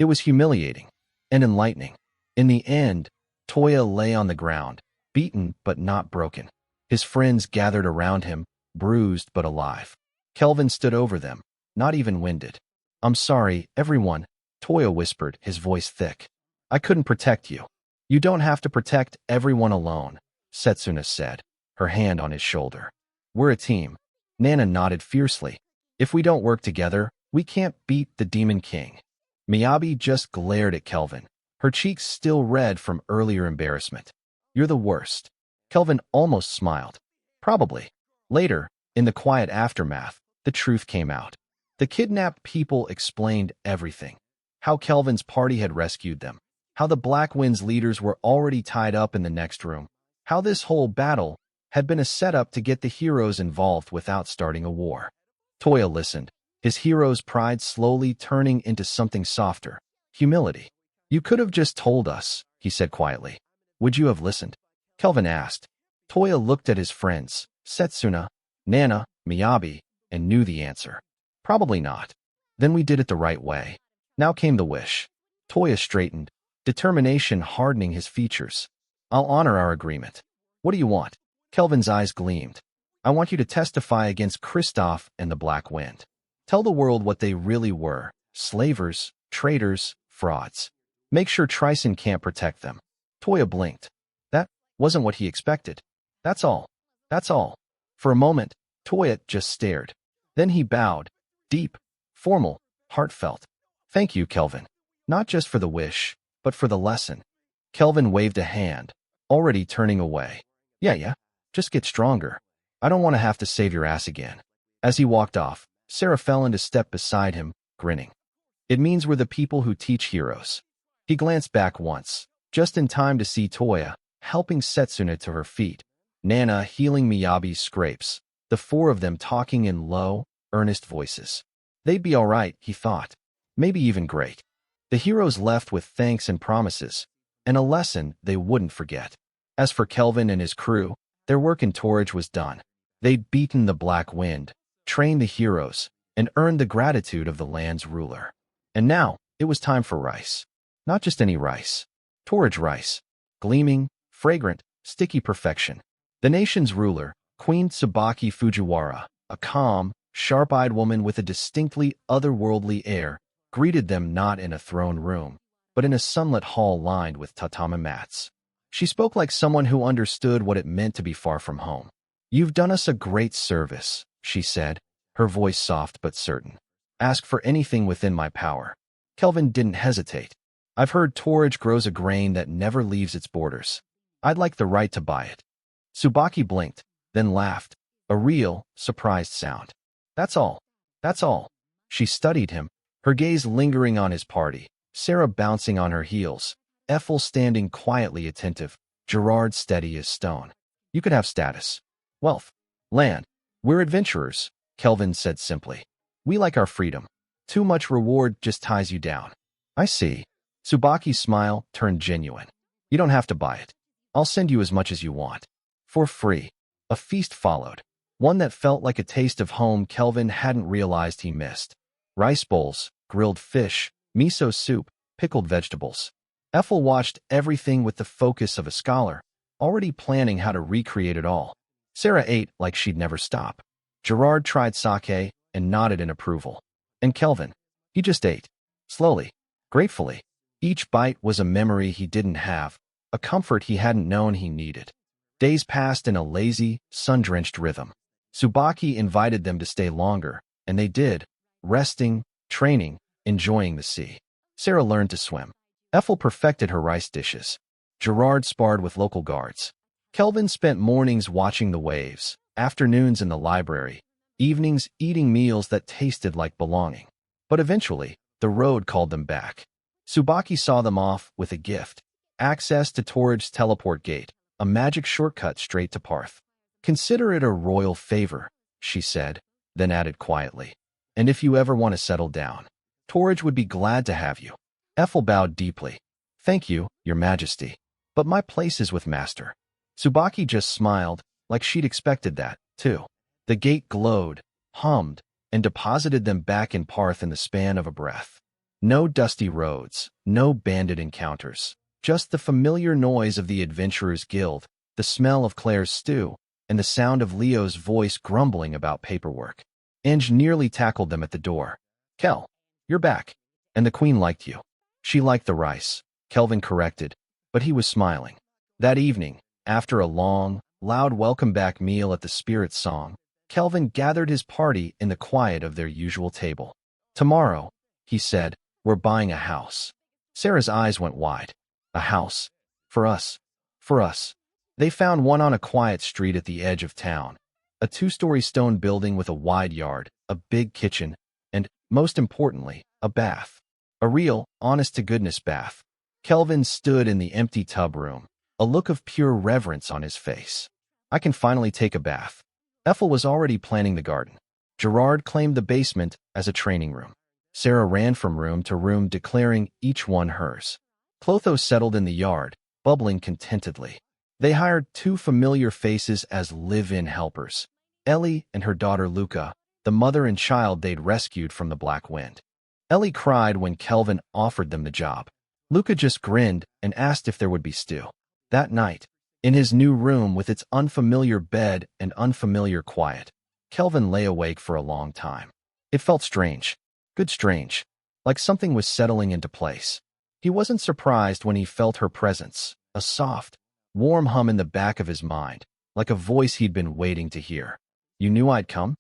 It was humiliating and enlightening. In the end, Toya lay on the ground, beaten but not broken. His friends gathered around him, bruised but alive. Kelvin stood over them, not even winded. I'm sorry, everyone, Toya whispered, his voice thick. I couldn't protect you. You don't have to protect everyone alone, Setsuna said, her hand on his shoulder. We're a team. Nana nodded fiercely. If we don't work together, we can't beat the Demon King. Miyabi just glared at Kelvin, her cheeks still red from earlier embarrassment. You're the worst. Kelvin almost smiled. Probably. Later, in the quiet aftermath, the truth came out. The kidnapped people explained everything. How Kelvin's party had rescued them. How the Black Wind's leaders were already tied up in the next room. How this whole battle had been a setup to get the heroes involved without starting a war. Toya listened, his hero's pride slowly turning into something softer. Humility. You could have just told us, he said quietly. Would you have listened? Kelvin asked. Toya looked at his friends, Setsuna, Nana, Miyabi, and knew the answer. Probably not. Then we did it the right way. Now came the wish. Toya straightened, determination hardening his features. I'll honor our agreement. What do you want? Kelvin's eyes gleamed. I want you to testify against Kristoff and the Black Wind. Tell the world what they really were. Slavers, traitors, frauds. Make sure Tryson can't protect them. Toya blinked. That wasn't what he expected. That's all. That's all. For a moment, Toya just stared. Then he bowed. Deep, formal, heartfelt. Thank you, Kelvin. Not just for the wish, but for the lesson. Kelvin waved a hand, already turning away. Yeah. Just get stronger. I don't want to have to save your ass again. As he walked off, Sarah fell into step beside him, grinning. It means we're the people who teach heroes. He glanced back once, just in time to see Toya helping Setsuna to her feet, Nana healing Miyabi's scrapes, the the four of them talking in low, earnest voices. They'd be all right, he thought. Maybe even great. The heroes left with thanks and promises, and a lesson they wouldn't forget. As for Kelvin and his crew, their work in Torridge was done. They'd beaten the Black Wind, trained the heroes, and earned the gratitude of the land's ruler. And now, it was time for rice. Not just any rice. Torridge rice. Gleaming, fragrant, sticky perfection. The nation's ruler, Queen Tsubaki Fujiwara, a calm, sharp-eyed woman with a distinctly otherworldly air, greeted them not in a throne room, but in a sunlit hall lined with tatami mats. She spoke like someone who understood what it meant to be far from home. "You've done us a great service," she said, her voice soft but certain. "Ask for anything within my power." Kelvin didn't hesitate. "I've heard Torridge grows a grain that never leaves its borders. I'd like the right to buy it." Tsubaki blinked, then laughed, a real, surprised sound. "That's all. That's all." She studied him, her gaze lingering on his party, Sarah bouncing on her heels, Ethel standing quietly attentive, Gerard steady as stone. "You could have status, wealth, land. We're adventurers," Kelvin said simply. "We like our freedom. Too much reward just ties you down." "I see." Tsubaki's smile turned genuine. "You don't have to buy it. I'll send you as much as you want. For free." A feast followed, one that felt like a taste of home Kelvin hadn't realized he missed. Rice bowls, grilled fish, miso soup, pickled vegetables. Ethel watched everything with the focus of a scholar, already planning how to recreate it all. Sarah ate like she'd never stop. Gerard tried sake and nodded in approval. And Kelvin, he just ate. Slowly, gratefully. Each bite was a memory he didn't have, a comfort he hadn't known he needed. Days passed in a lazy, sun-drenched rhythm. Tsubaki invited them to stay longer, and they did, resting, training, enjoying the sea. Sarah learned to swim. Ethel perfected her rice dishes. Gerard sparred with local guards. Kelvin spent mornings watching the waves, afternoons in the library, evenings eating meals that tasted like belonging. But eventually, the road called them back. Tsubaki saw them off with a gift: access to Torridge's teleport gate, a magic shortcut straight to Parth. "Consider it a royal favor," she said, then added quietly. "And if you ever want to settle down, Torridge would be glad to have you." Ethel bowed deeply. "Thank you, Your Majesty. But my place is with Master." Tsubaki just smiled, like she'd expected that, too. The gate glowed, hummed, and deposited them back in Parth in the span of a breath. No dusty roads, no bandit encounters, just the familiar noise of the Adventurers Guild, the smell of Claire's stew, and the sound of Leo's voice grumbling about paperwork. Inge nearly tackled them at the door. "Kel, you're back. And the Queen liked you." "She liked the rice," Kelvin corrected, but he was smiling. That evening, after a long, loud welcome-back meal at the Spirit Song, Kelvin gathered his party in the quiet of their usual table. "Tomorrow," he said, "we're buying a house." Sarah's eyes went wide. "A house? For us? For us?" They found one on a quiet street at the edge of town. A 2-story stone building with a wide yard, a big kitchen, and, most importantly, a bath. A real, honest-to-goodness bath. Kelvin stood in the empty tub room, a look of pure reverence on his face. "I can finally take a bath." Ethel was already planning the garden. Gerard claimed the basement as a training room. Sarah ran from room to room, declaring each one hers. Clotho settled in the yard, bubbling contentedly. They hired 2 familiar faces as live-in helpers, Ellie and her daughter Luca, the mother and child they'd rescued from the Black Wind. Ellie cried when Kelvin offered them the job. Luca just grinned and asked if there would be stew. That night, in his new room with its unfamiliar bed and unfamiliar quiet, Kelvin lay awake for a long time. It felt strange, good strange, like something was settling into place. He wasn't surprised when he felt her presence, a soft, warm hum in the back of his mind, like a voice he'd been waiting to hear. "You knew I'd come?"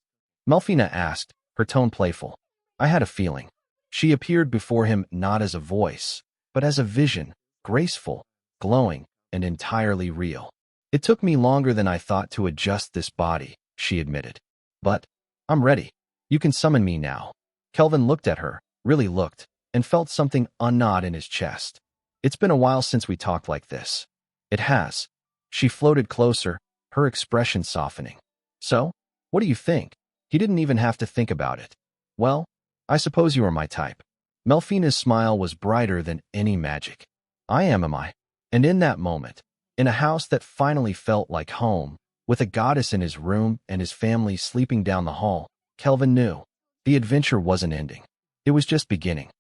Melfina asked, her tone playful. "I had a feeling." She appeared before him not as a voice, but as a vision, graceful, glowing, and entirely real. "It took me longer than I thought to adjust this body," she admitted. "But I'm ready. You can summon me now." Kelvin looked at her, really looked, and felt something unnod in his chest. "It's been a while since we talked like this." "It has." She floated closer, her expression softening. "So, What do you think? He didn't even have to think about it. Well, I suppose you are my type. Melfina's smile was brighter than any magic. Am I? And in that moment, in a house that finally felt like home, with a goddess in his room and his family sleeping down the hall, Kelvin knew the adventure wasn't ending. It was just beginning.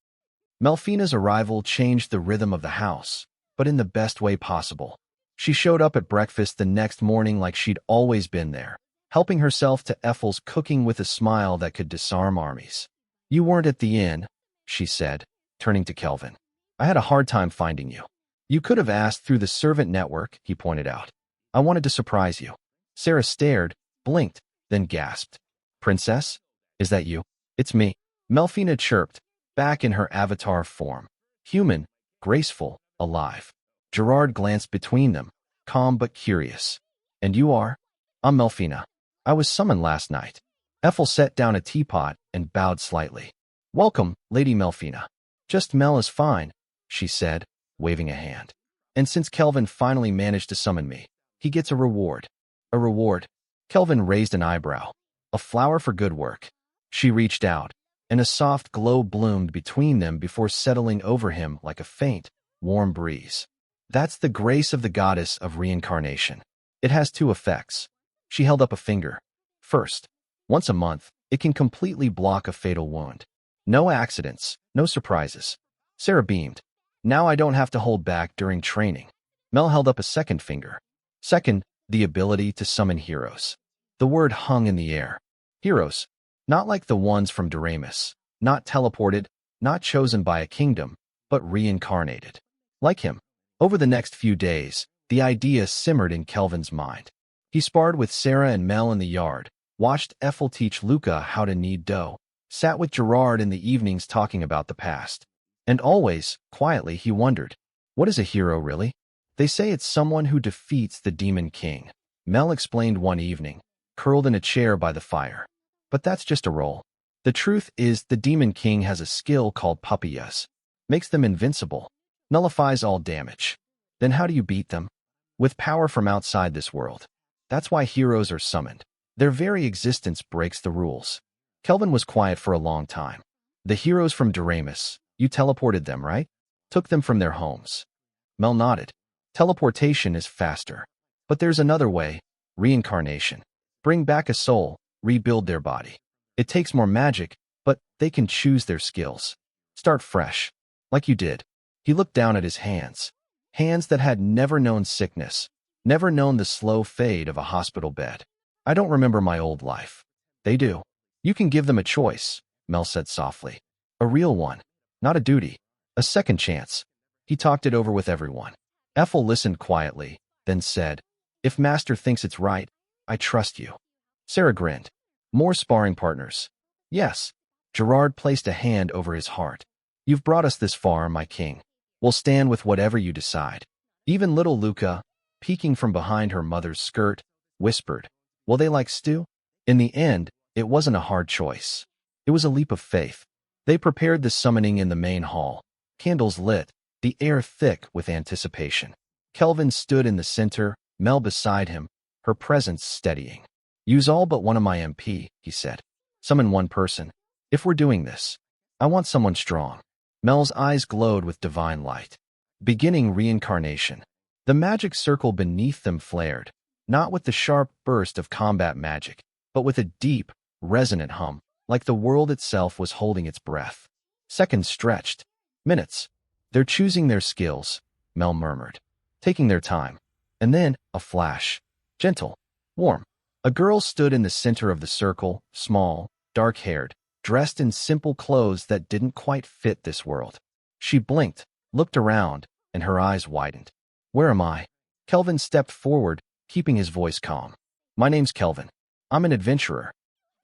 Melfina's arrival changed the rhythm of the house, but in the best way possible. She showed up at breakfast the next morning like she'd always been there, helping herself to Ethel's cooking with a smile that could disarm armies. You weren't at the inn, she said, turning to Kelvin. I had a hard time finding you. You could have asked through the servant network, he pointed out. I wanted to surprise you. Sarah stared, blinked, then gasped. Princess? Is that you? It's me. Melfina chirped, back in her avatar form. Human, graceful, alive. Gerard glanced between them, calm but curious. And you are? I'm Melfina. I was summoned last night. Ethel set down a teapot and bowed slightly. Welcome, Lady Melfina. Just Mel is fine, she said, waving a hand. And since Kelvin finally managed to summon me, he gets a reward. A reward? Kelvin raised an eyebrow. A flower for good work. She reached out, and a soft glow bloomed between them before settling over him like a faint, warm breeze. That's the grace of the goddess of reincarnation. It has two effects. She held up a finger. First, once a month, it can completely block a fatal wound. No accidents, no surprises. Sarah beamed. Now I don't have to hold back during training. Mel held up a second finger. Second, the ability to summon heroes. The word hung in the air. Heroes. Not like the ones from Doremus. Not teleported, not chosen by a kingdom, but reincarnated. Like him. Over the next few days, the idea simmered in Kelvin's mind. He sparred with Sarah and Mel in the yard, watched Ethel teach Luca how to knead dough, sat with Gerard in the evenings talking about the past. And always, quietly, he wondered, what is a hero really? They say it's someone who defeats the Demon King. Mel explained one evening, curled in a chair by the fire. But that's just a role. The truth is the Demon King has a skill called papillas. Makes them invincible. Nullifies all damage. Then how do you beat them? With power from outside this world. That's why heroes are summoned. Their very existence breaks the rules. Kelvin was quiet for a long time. The heroes from Doremus, you teleported them, right? Took them from their homes. Mel nodded. Teleportation is faster. But there's another way, reincarnation. Bring back a soul, rebuild their body. It takes more magic, but they can choose their skills. Start fresh, like you did. He looked down at his hands. Hands that had never known sickness, never known the slow fade of a hospital bed. I don't remember my old life. They do. You can give them a choice, Mel said softly. A real one, not a duty. A second chance. He talked it over with everyone. Ethel listened quietly, then said, if Master thinks it's right, I trust you. Sarah grinned. More sparring partners. Yes. Gerard placed a hand over his heart. You've brought us this far, my king. We'll stand with whatever you decide. Even little Luca, peeking from behind her mother's skirt, whispered, will they like stew? In the end, it wasn't a hard choice. It was a leap of faith. They prepared the summoning in the main hall. Candles lit, the air thick with anticipation. Kelvin stood in the center, Mel beside him, her presence steadying. Use all but one of my MP, he said. Summon one person. If we're doing this, I want someone strong. Mel's eyes glowed with divine light. Beginning reincarnation. The magic circle beneath them flared, not with the sharp burst of combat magic, but with a deep, resonant hum, like the world itself was holding its breath. Seconds stretched. Minutes. They're choosing their skills, Mel murmured, taking their time. And then, a flash. Gentle. Warm. A girl stood in the center of the circle, small, dark-haired, dressed in simple clothes that didn't quite fit this world. She blinked, looked around, and her eyes widened. Where am I? Kelvin stepped forward, keeping his voice calm. My name's Kelvin. I'm an adventurer.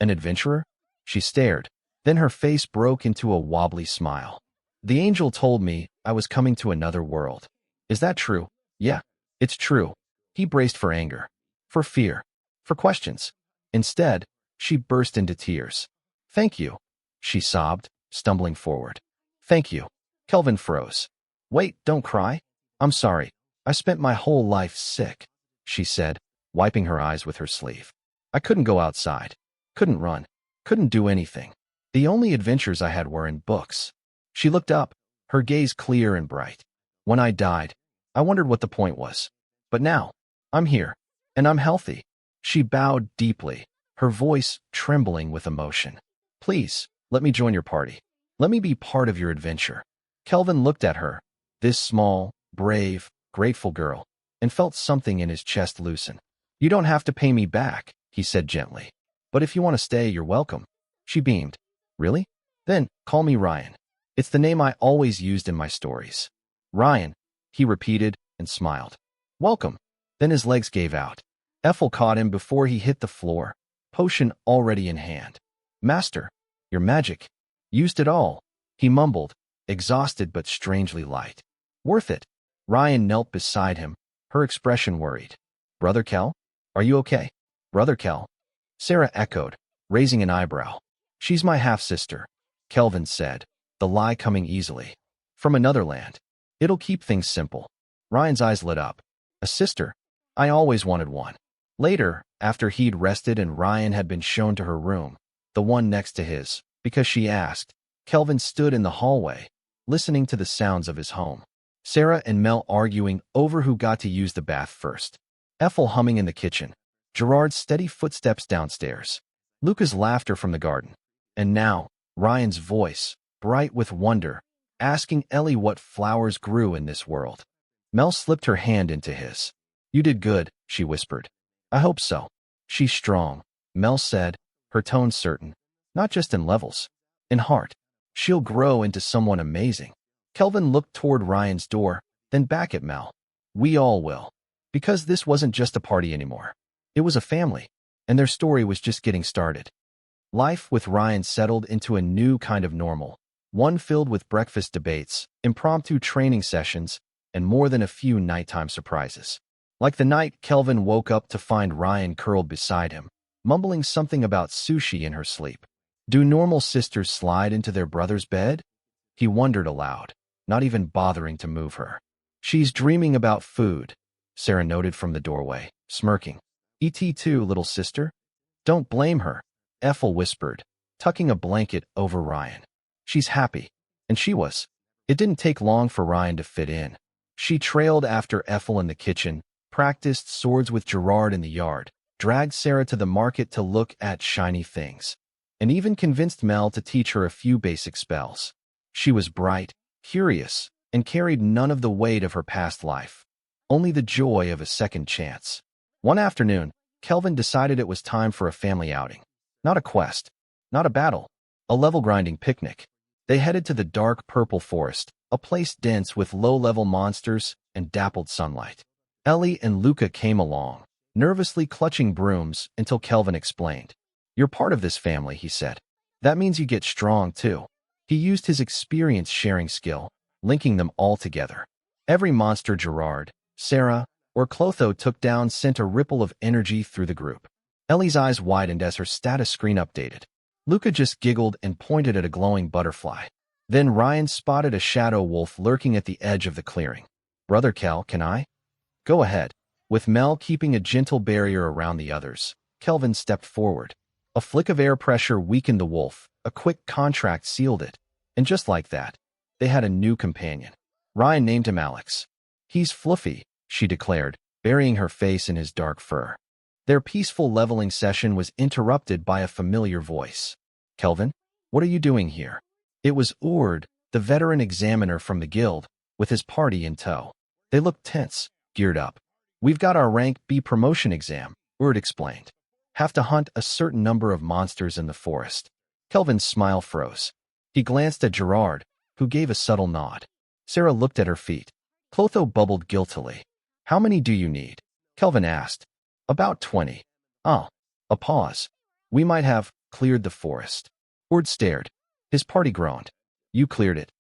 An adventurer? She stared. Then her face broke into a wobbly smile. The angel told me I was coming to another world. Is that true? Yeah, it's true. He braced for anger. For fear. For questions. Instead, she burst into tears. Thank you, she sobbed, stumbling forward. Thank you. Kelvin froze. Wait, don't cry. I'm sorry. I spent my whole life sick, she said, wiping her eyes with her sleeve. I couldn't go outside. Couldn't run. Couldn't do anything. The only adventures I had were in books. She looked up, her gaze clear and bright. When I died, I wondered what the point was. But now, I'm here, and I'm healthy. She bowed deeply, her voice trembling with emotion. Please, let me join your party. Let me be part of your adventure. Kelvin looked at her, this small, brave, grateful girl, and felt something in his chest loosen. You don't have to pay me back, he said gently. But if you want to stay, you're welcome. She beamed. Really? Then, call me Ryan. It's the name I always used in my stories. Ryan, he repeated and smiled. Welcome. Then his legs gave out. Ethel caught him before he hit the floor, potion already in hand. Master, your magic. Used it all, he mumbled, exhausted but strangely light. Worth it. Ryan knelt beside him, her expression worried. Brother Kel? Are you okay? Brother Kel? Sarah echoed, raising an eyebrow. She's my half-sister, Kelvin said, the lie coming easily. From another land. It'll keep things simple. Ryan's eyes lit up. A sister? I always wanted one. Later, after he'd rested and Ryan had been shown to her room, the one next to his, because she asked, Kelvin stood in the hallway, listening to the sounds of his home. Sarah and Mel arguing over who got to use the bath first. Ethel humming in the kitchen. Gerard's steady footsteps downstairs. Luca's laughter from the garden. And now, Ryan's voice, bright with wonder, asking Ellie what flowers grew in this world. Mel slipped her hand into his. You did good, she whispered. I hope so. She's strong, Mel said, her tone certain. Not just in levels. In heart. She'll grow into someone amazing. Kelvin looked toward Ryan's door, then back at Mel. We all will. Because this wasn't just a party anymore. It was a family, and their story was just getting started. Life with Ryan settled into a new kind of normal, one filled with breakfast debates, impromptu training sessions, and more than a few nighttime surprises. Like the night Kelvin woke up to find Ryan curled beside him, mumbling something about sushi in her sleep. Do normal sisters slide into their brother's bed? He wondered aloud, not even bothering to move her. She's dreaming about food, Sarah noted from the doorway, smirking. Et too, little sister? Don't blame her, Ethel whispered, tucking a blanket over Ryan. She's happy. And she was. It didn't take long for Ryan to fit in. She trailed after Ethel in the kitchen, practiced swords with Gerard in the yard, dragged Sarah to the market to look at shiny things, and even convinced Mel to teach her a few basic spells. She was bright, curious, and carried none of the weight of her past life, only the joy of a second chance. One afternoon, Kelvin decided it was time for a family outing. Not a quest, not a battle, a level-grinding picnic. They headed to the dark purple forest, a place dense with low-level monsters and dappled sunlight. Ellie and Luca came along, nervously clutching brooms until Kelvin explained. You're part of this family, he said. That means you get strong, too. He used his experience-sharing skill, linking them all together. Every monster Gerard, Sarah, or Clotho took down sent a ripple of energy through the group. Ellie's eyes widened as her status screen updated. Luca just giggled and pointed at a glowing butterfly. Then Ryan spotted a shadow wolf lurking at the edge of the clearing. Brother Kel, can I? Go ahead. With Mel keeping a gentle barrier around the others, Kelvin stepped forward. A flick of air pressure weakened the wolf, a quick contract sealed it. And just like that, they had a new companion. Ryan named him Alex. He's fluffy, she declared, burying her face in his dark fur. Their peaceful leveling session was interrupted by a familiar voice. Kelvin, what are you doing here? It was Ord, the veteran examiner from the guild, with his party in tow. They looked tense, geared up. We've got our rank B promotion exam, Ord explained. Have to hunt a certain number of monsters in the forest. Kelvin's smile froze. He glanced at Gerard, who gave a subtle nod. Sarah looked at her feet. Clotho bubbled guiltily. How many do you need? Kelvin asked. About 20. Ah, a pause. We might have cleared the forest. Ord stared. His party groaned. You cleared it.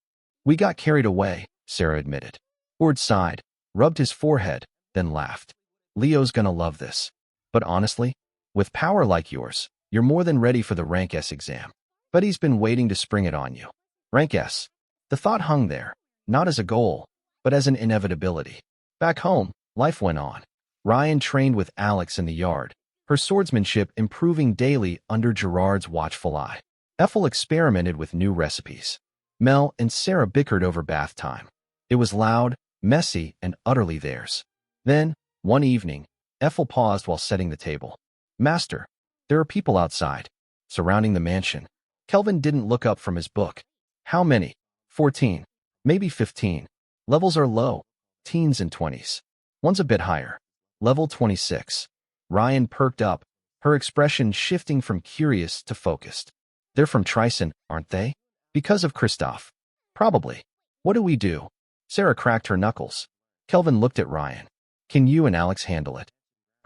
We got carried away, Sarah admitted. Ord sighed, rubbed his forehead, then laughed. Leo's gonna love this. But honestly, with power like yours, you're more than ready for the Rank S exam. But he's been waiting to spring it on you. Rank S. The thought hung there, not as a goal, but as an inevitability. Back home, life went on. Ryan trained with Alex in the yard, her swordsmanship improving daily under Gerard's watchful eye. Ethel experimented with new recipes. Mel and Sarah bickered over bath time. It was loud, messy, and utterly theirs. Then, one evening, Ethel paused while setting the table. "Master, there are people outside, surrounding the mansion." Kelvin didn't look up from his book. "How many?" 14. Maybe 15. Levels are low. Teens and 20s. One's a bit higher. Level 26. Ryan perked up, her expression shifting from curious to focused. "They're from Trison, aren't they?" "Because of Christoph." "Probably." "What do we do?" Sarah cracked her knuckles. Kelvin looked at Ryan. "Can you and Alex handle it?"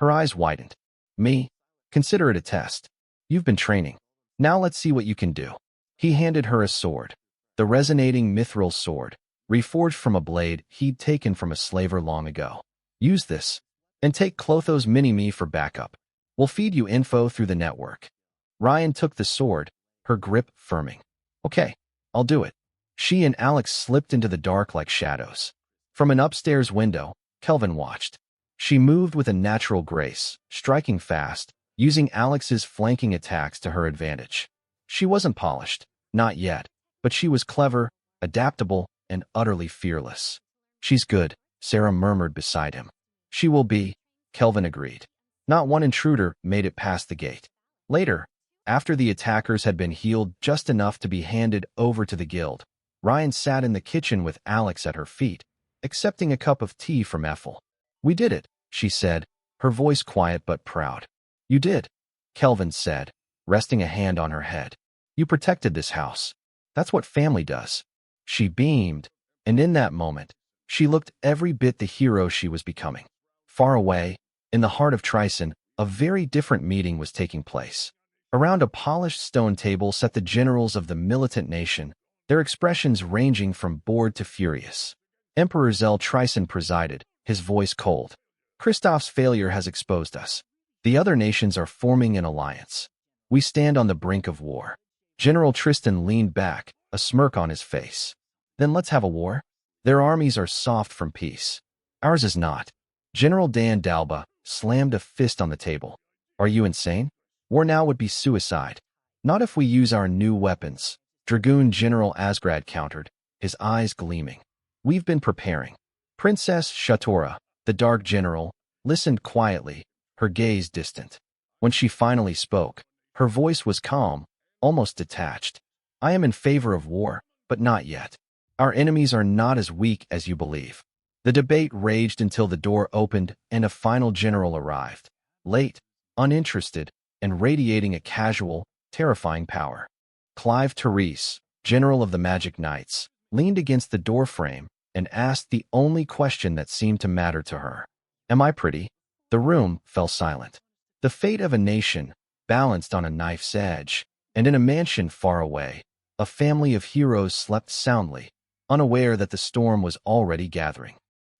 Her eyes widened. "Me? Consider it a test. You've been training. Now let's see what you can do." He handed her a sword. The resonating mithril sword, reforged from a blade he'd taken from a slaver long ago. "Use this. And take Clotho's mini-me for backup. We'll feed you info through the network." Ryan took the sword, her grip firming. "Okay, I'll do it." She and Alex slipped into the dark like shadows. From an upstairs window, Kelvin watched. She moved with a natural grace, striking fast, using Alex's flanking attacks to her advantage. She wasn't polished, not yet, but she was clever, adaptable, and utterly fearless. "She's good," Sarah murmured beside him. "She will be," Kelvin agreed. Not one intruder made it past the gate. Later, after the attackers had been healed just enough to be handed over to the guild, Ryan sat in the kitchen with Alex at her feet, accepting a cup of tea from Ethel. "We did it," she said, her voice quiet but proud. "You did," Kelvin said, resting a hand on her head. "You protected this house. That's what family does." She beamed, and in that moment, she looked every bit the hero she was becoming. Far away, in the heart of Trison, a very different meeting was taking place. Around a polished stone table sat the generals of the militant nation, their expressions ranging from bored to furious. Emperor Zell Trison presided, his voice cold. "Christoph's failure has exposed us. The other nations are forming an alliance. We stand on the brink of war." General Tristan leaned back, a smirk on his face. "Then let's have a war? Their armies are soft from peace. Ours is not." General Dan Dalba slammed a fist on the table. "Are you insane? War now would be suicide." "Not if we use our new weapons," Dragoon General Asgrad countered, his eyes gleaming. "We've been preparing." Princess Shatora, the Dark General, listened quietly, her gaze distant. When she finally spoke, her voice was calm, almost detached. "I am in favor of war, but not yet. Our enemies are not as weak as you believe." The debate raged until the door opened and a final general arrived. Late, uninterested, and radiating a casual, terrifying power. Clive Therese, General of the Magic Knights, leaned against the doorframe and asked the only question that seemed to matter to her. "Am I pretty?" The room fell silent. The fate of a nation, balanced on a knife's edge, and in a mansion far away, a family of heroes slept soundly, unaware that the storm was already gathering.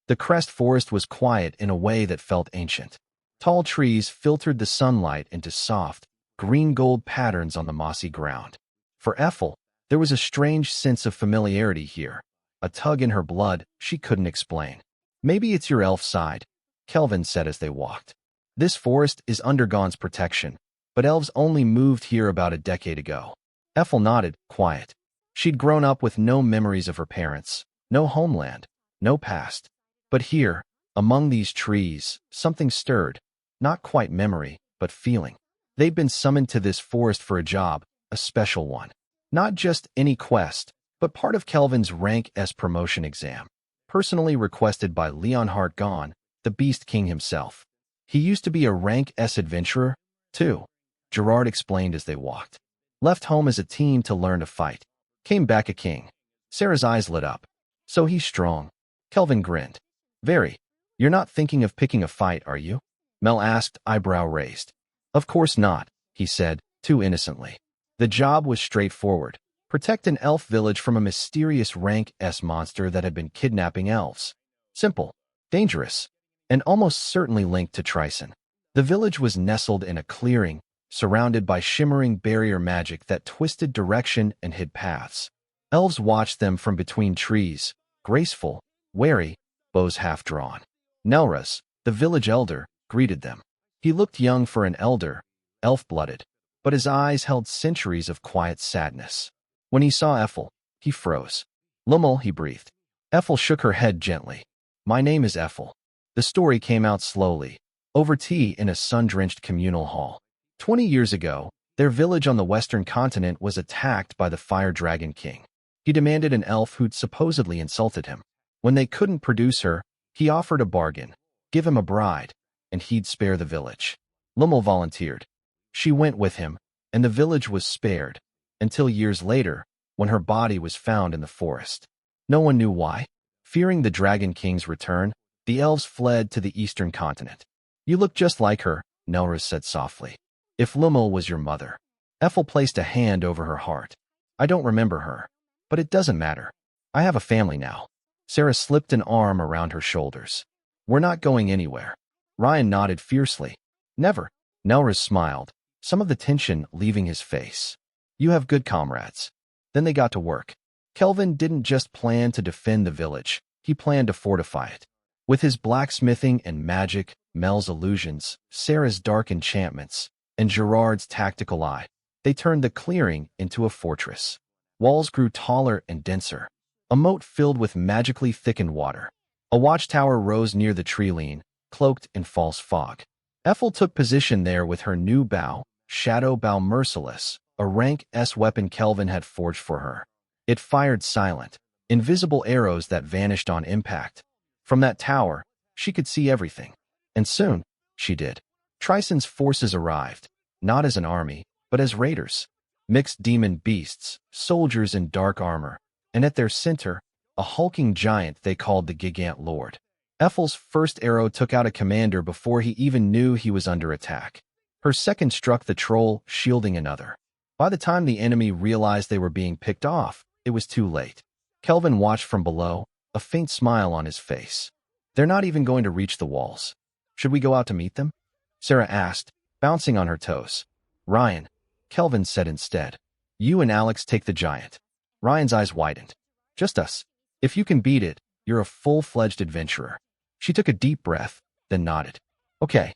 The Crest Forest was quiet in a way that felt ancient. Tall trees filtered the sunlight into soft, green-gold patterns on the mossy ground. For Ethel, there was a strange sense of familiarity here, a tug in her blood she couldn't explain. "Maybe it's your elf side," Kelvin said as they walked. "This forest is Undergone's protection, but elves only moved here about a decade ago." Ethel nodded, quiet. She'd grown up with no memories of her parents, no homeland, no past. But here, among these trees, something stirred, not quite memory, but feeling. They'd been summoned to this forest for a job, a special one. Not just any quest, but part of Kelvin's Rank S promotion exam, personally requested by Leonhard Gahn, the Beast King himself. He used to be a Rank S adventurer, too, Gerard explained as they walked. Left home as a teen to learn to fight. Came back a king. Sarah's eyes lit up. "So he's strong." Kelvin grinned. "Very. You're not thinking of picking a fight, are you?" Mel asked, eyebrow raised. "Of course not," he said, too innocently. The job was straightforward. Protect an elf village from a mysterious Rank S monster that had been kidnapping elves. Simple, dangerous, and almost certainly linked to Trison. The village was nestled in a clearing, surrounded by shimmering barrier magic that twisted direction and hid paths. Elves watched them from between trees, graceful, wary, bows half drawn. Nelras, the village elder, greeted them. He looked young for an elder, elf-blooded, but his eyes held centuries of quiet sadness. When he saw Ethel, he froze. "Lummel," he breathed. Ethel shook her head gently. "My name is Ethel." The story came out slowly, over tea in a sun-drenched communal hall. 20 years ago, their village on the western continent was attacked by the Fire Dragon King. He demanded an elf who'd supposedly insulted him. When they couldn't produce her, he offered a bargain: give him a bride, and he'd spare the village. Lummel volunteered. She went with him, and the village was spared, until years later, when her body was found in the forest. No one knew why. Fearing the Dragon King's return, the elves fled to the eastern continent. "You look just like her," Nelris said softly. "If Lummel was your mother." Ethel placed a hand over her heart. "I don't remember her. But it doesn't matter. I have a family now." Sarah slipped an arm around her shoulders. "We're not going anywhere." Ryan nodded fiercely. "Never." Nelris smiled, some of the tension leaving his face. "You have good comrades." Then they got to work. Kelvin didn't just plan to defend the village, he planned to fortify it. With his blacksmithing and magic, Mel's illusions, Sarah's dark enchantments, and Gerard's tactical eye, they turned the clearing into a fortress. Walls grew taller and denser, a moat filled with magically thickened water. A watchtower rose near the tree line, cloaked in false fog. Ethel took position there with her new bow, Shadow Bow Merciless, a rank S weapon Kelvin had forged for her. It fired silent, invisible arrows that vanished on impact. From that tower, she could see everything. And soon, she did. Trison's forces arrived, not as an army, but as raiders. Mixed demon beasts, soldiers in dark armor, and at their center, a hulking giant they called the Gigant Lord. Ethel's first arrow took out a commander before he even knew he was under attack. Her second struck the troll, shielding another. By the time the enemy realized they were being picked off, it was too late. Kelvin watched from below, a faint smile on his face. "They're not even going to reach the walls. Should we go out to meet them?" Sarah asked, bouncing on her toes. "Ryan," Kelvin said instead. "You and Alex take the giant." Ryan's eyes widened. "Just us. If you can beat it, you're a full-fledged adventurer." She took a deep breath, then nodded. "Okay."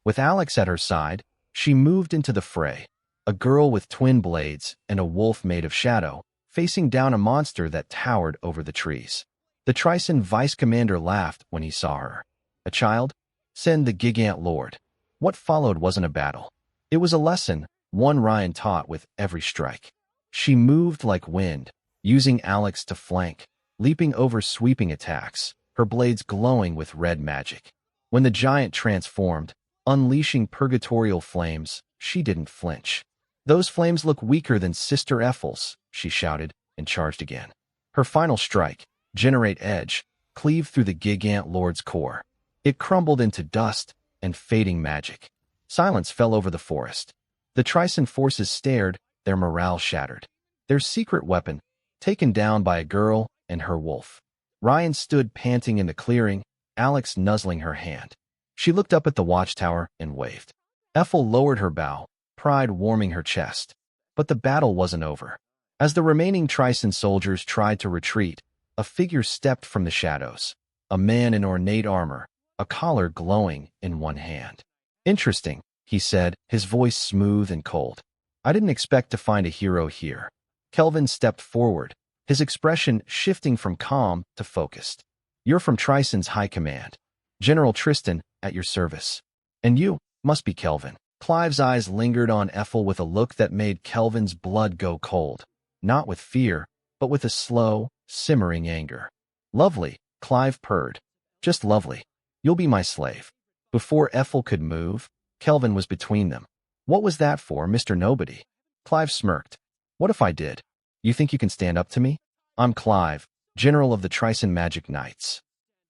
With Alex at her side, she moved into the fray, a girl with twin blades and a wolf made of shadow, facing down a monster that towered over the trees. The Trison vice commander laughed when he saw her. "A child? Send the Gigant Lord." What followed wasn't a battle. It was a lesson, one Ryan taught with every strike. She moved like wind, using Alex to flank, leaping over sweeping attacks, her blades glowing with red magic. When the giant transformed, unleashing purgatorial flames, she didn't flinch. "Those flames look weaker than Sister Ethel's," she shouted, and charged again. Her final strike, Generate Edge, cleaved through the Gigant Lord's core. It crumbled into dust and fading magic. Silence fell over the forest. The Trison forces stared, their morale shattered. Their secret weapon, taken down by a girl and her wolf. Ryan stood panting in the clearing, Alex nuzzling her hand. She looked up at the watchtower and waved. Ethel lowered her bow, pride warming her chest. But the battle wasn't over. As the remaining Trison soldiers tried to retreat, a figure stepped from the shadows. A man in ornate armor, a collar glowing in one hand. "Interesting," he said, his voice smooth and cold. "I didn't expect to find a hero here." Kelvin stepped forward, his expression shifting from calm to focused. "You're from Trison's high command. General Tristan, at your service. And you must be Kelvin." Clive's eyes lingered on Ethel with a look that made Kelvin's blood go cold. Not with fear, but with a slow, simmering anger. "Lovely," Clive purred. "Just lovely. You'll be my slave." Before Ethel could move, Kelvin was between them. "What was that for, Mr. Nobody?" Clive smirked. "What if I did? You think you can stand up to me? I'm Clive, General of the Trison Magic Knights."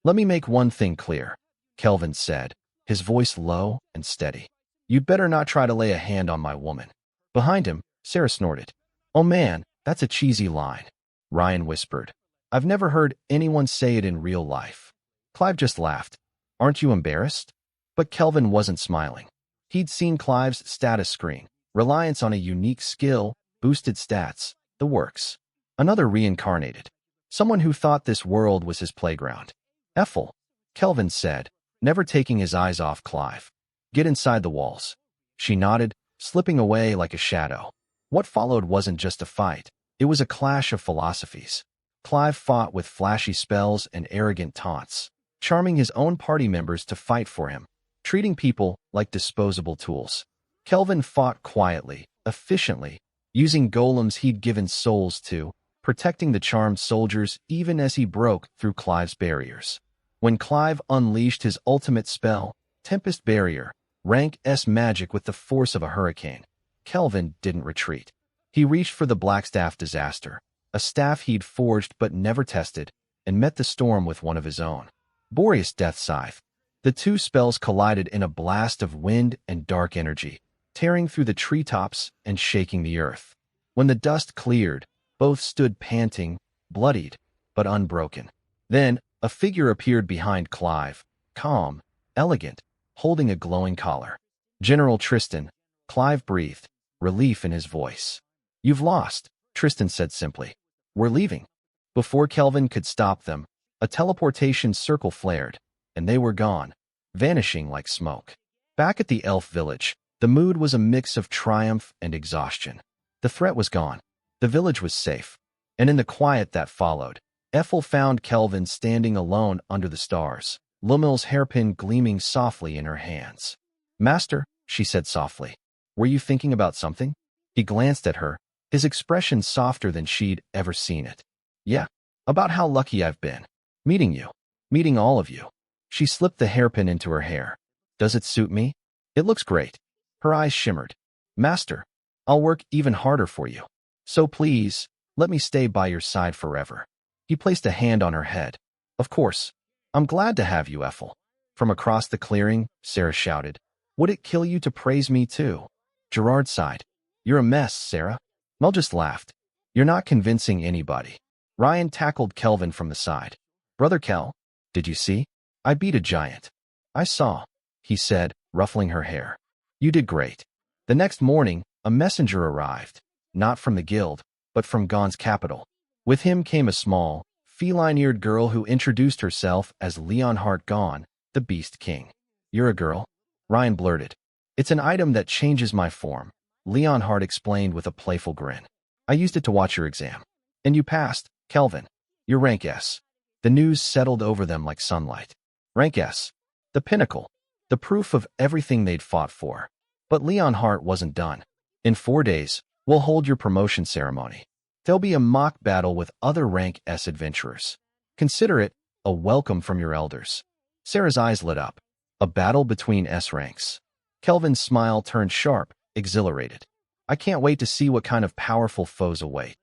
"Let me make one thing clear," Kelvin said, his voice low and steady. "You'd better not try to lay a hand on my woman." Behind him, Sarah snorted. "Oh man, that's a cheesy line," Ryan whispered. "I've never heard anyone say it in real life." Clive just laughed. "Aren't you embarrassed?" But Kelvin wasn't smiling. He'd seen Clive's status screen, reliance on a unique skill, boosted stats, the works. Another reincarnated. Someone who thought this world was his playground. "Ethel," Kelvin said, never taking his eyes off Clive. Get inside the walls. She nodded, slipping away like a shadow. What followed wasn't just a fight. It was a clash of philosophies. Clive fought with flashy spells and arrogant taunts, charming his own party members to fight for him, treating people like disposable tools. Kelvin fought quietly, efficiently, using golems he'd given souls to, protecting the charmed soldiers even as he broke through Clive's barriers. When Clive unleashed his ultimate spell, Tempest Barrier, rank S magic with the force of a hurricane, Kelvin didn't retreat. He reached for the Blackstaff Disaster, a staff he'd forged but never tested, and met the storm with one of his own. Boreas Death Scythe. The two spells collided in a blast of wind and dark energy, tearing through the treetops and shaking the earth. When the dust cleared, both stood panting, bloodied, but unbroken. Then, a figure appeared behind Clive, calm, elegant, holding a glowing collar. General Tristan. Clive breathed, relief in his voice. You've lost, Tristan said simply. We're leaving. Before Kelvin could stop them, a teleportation circle flared, and they were gone, vanishing like smoke. Back at the elf village, the mood was a mix of triumph and exhaustion. The threat was gone. The village was safe. And in the quiet that followed, Ethel found Kelvin standing alone under the stars, Lumil's hairpin gleaming softly in her hands. Master, she said softly, were you thinking about something? He glanced at her, his expression softer than she'd ever seen it. Yeah, about how lucky I've been. Meeting you. Meeting all of you. She slipped the hairpin into her hair. Does it suit me? It looks great. Her eyes shimmered. Master, I'll work even harder for you. So please, let me stay by your side forever. He placed a hand on her head. Of course. I'm glad to have you, Ethel. From across the clearing, Sarah shouted. Would it kill you to praise me too? Gerard sighed. You're a mess, Sarah. Mel just laughed. You're not convincing anybody. Ryan tackled Kelvin from the side. Brother Kel, did you see? I beat a giant. I saw, he said, ruffling her hair. You did great. The next morning, a messenger arrived, not from the guild, but from Gon's capital. With him came a small, feline-eared girl who introduced herself as Leonhart Gon, the Beast King. You're a girl? Ryan blurted. It's an item that changes my form, Leonhart explained with a playful grin. I used it to watch your exam. And you passed, Kelvin. You're rank S. The news settled over them like sunlight. Rank S. The pinnacle. The proof of everything they'd fought for. But Leonhart wasn't done. In 4 days, we'll hold your promotion ceremony. There'll be a mock battle with other rank S adventurers. Consider it a welcome from your elders. Sarah's eyes lit up. A battle between S ranks. Kelvin's smile turned sharp, exhilarated. I can't wait to see what kind of powerful foes await.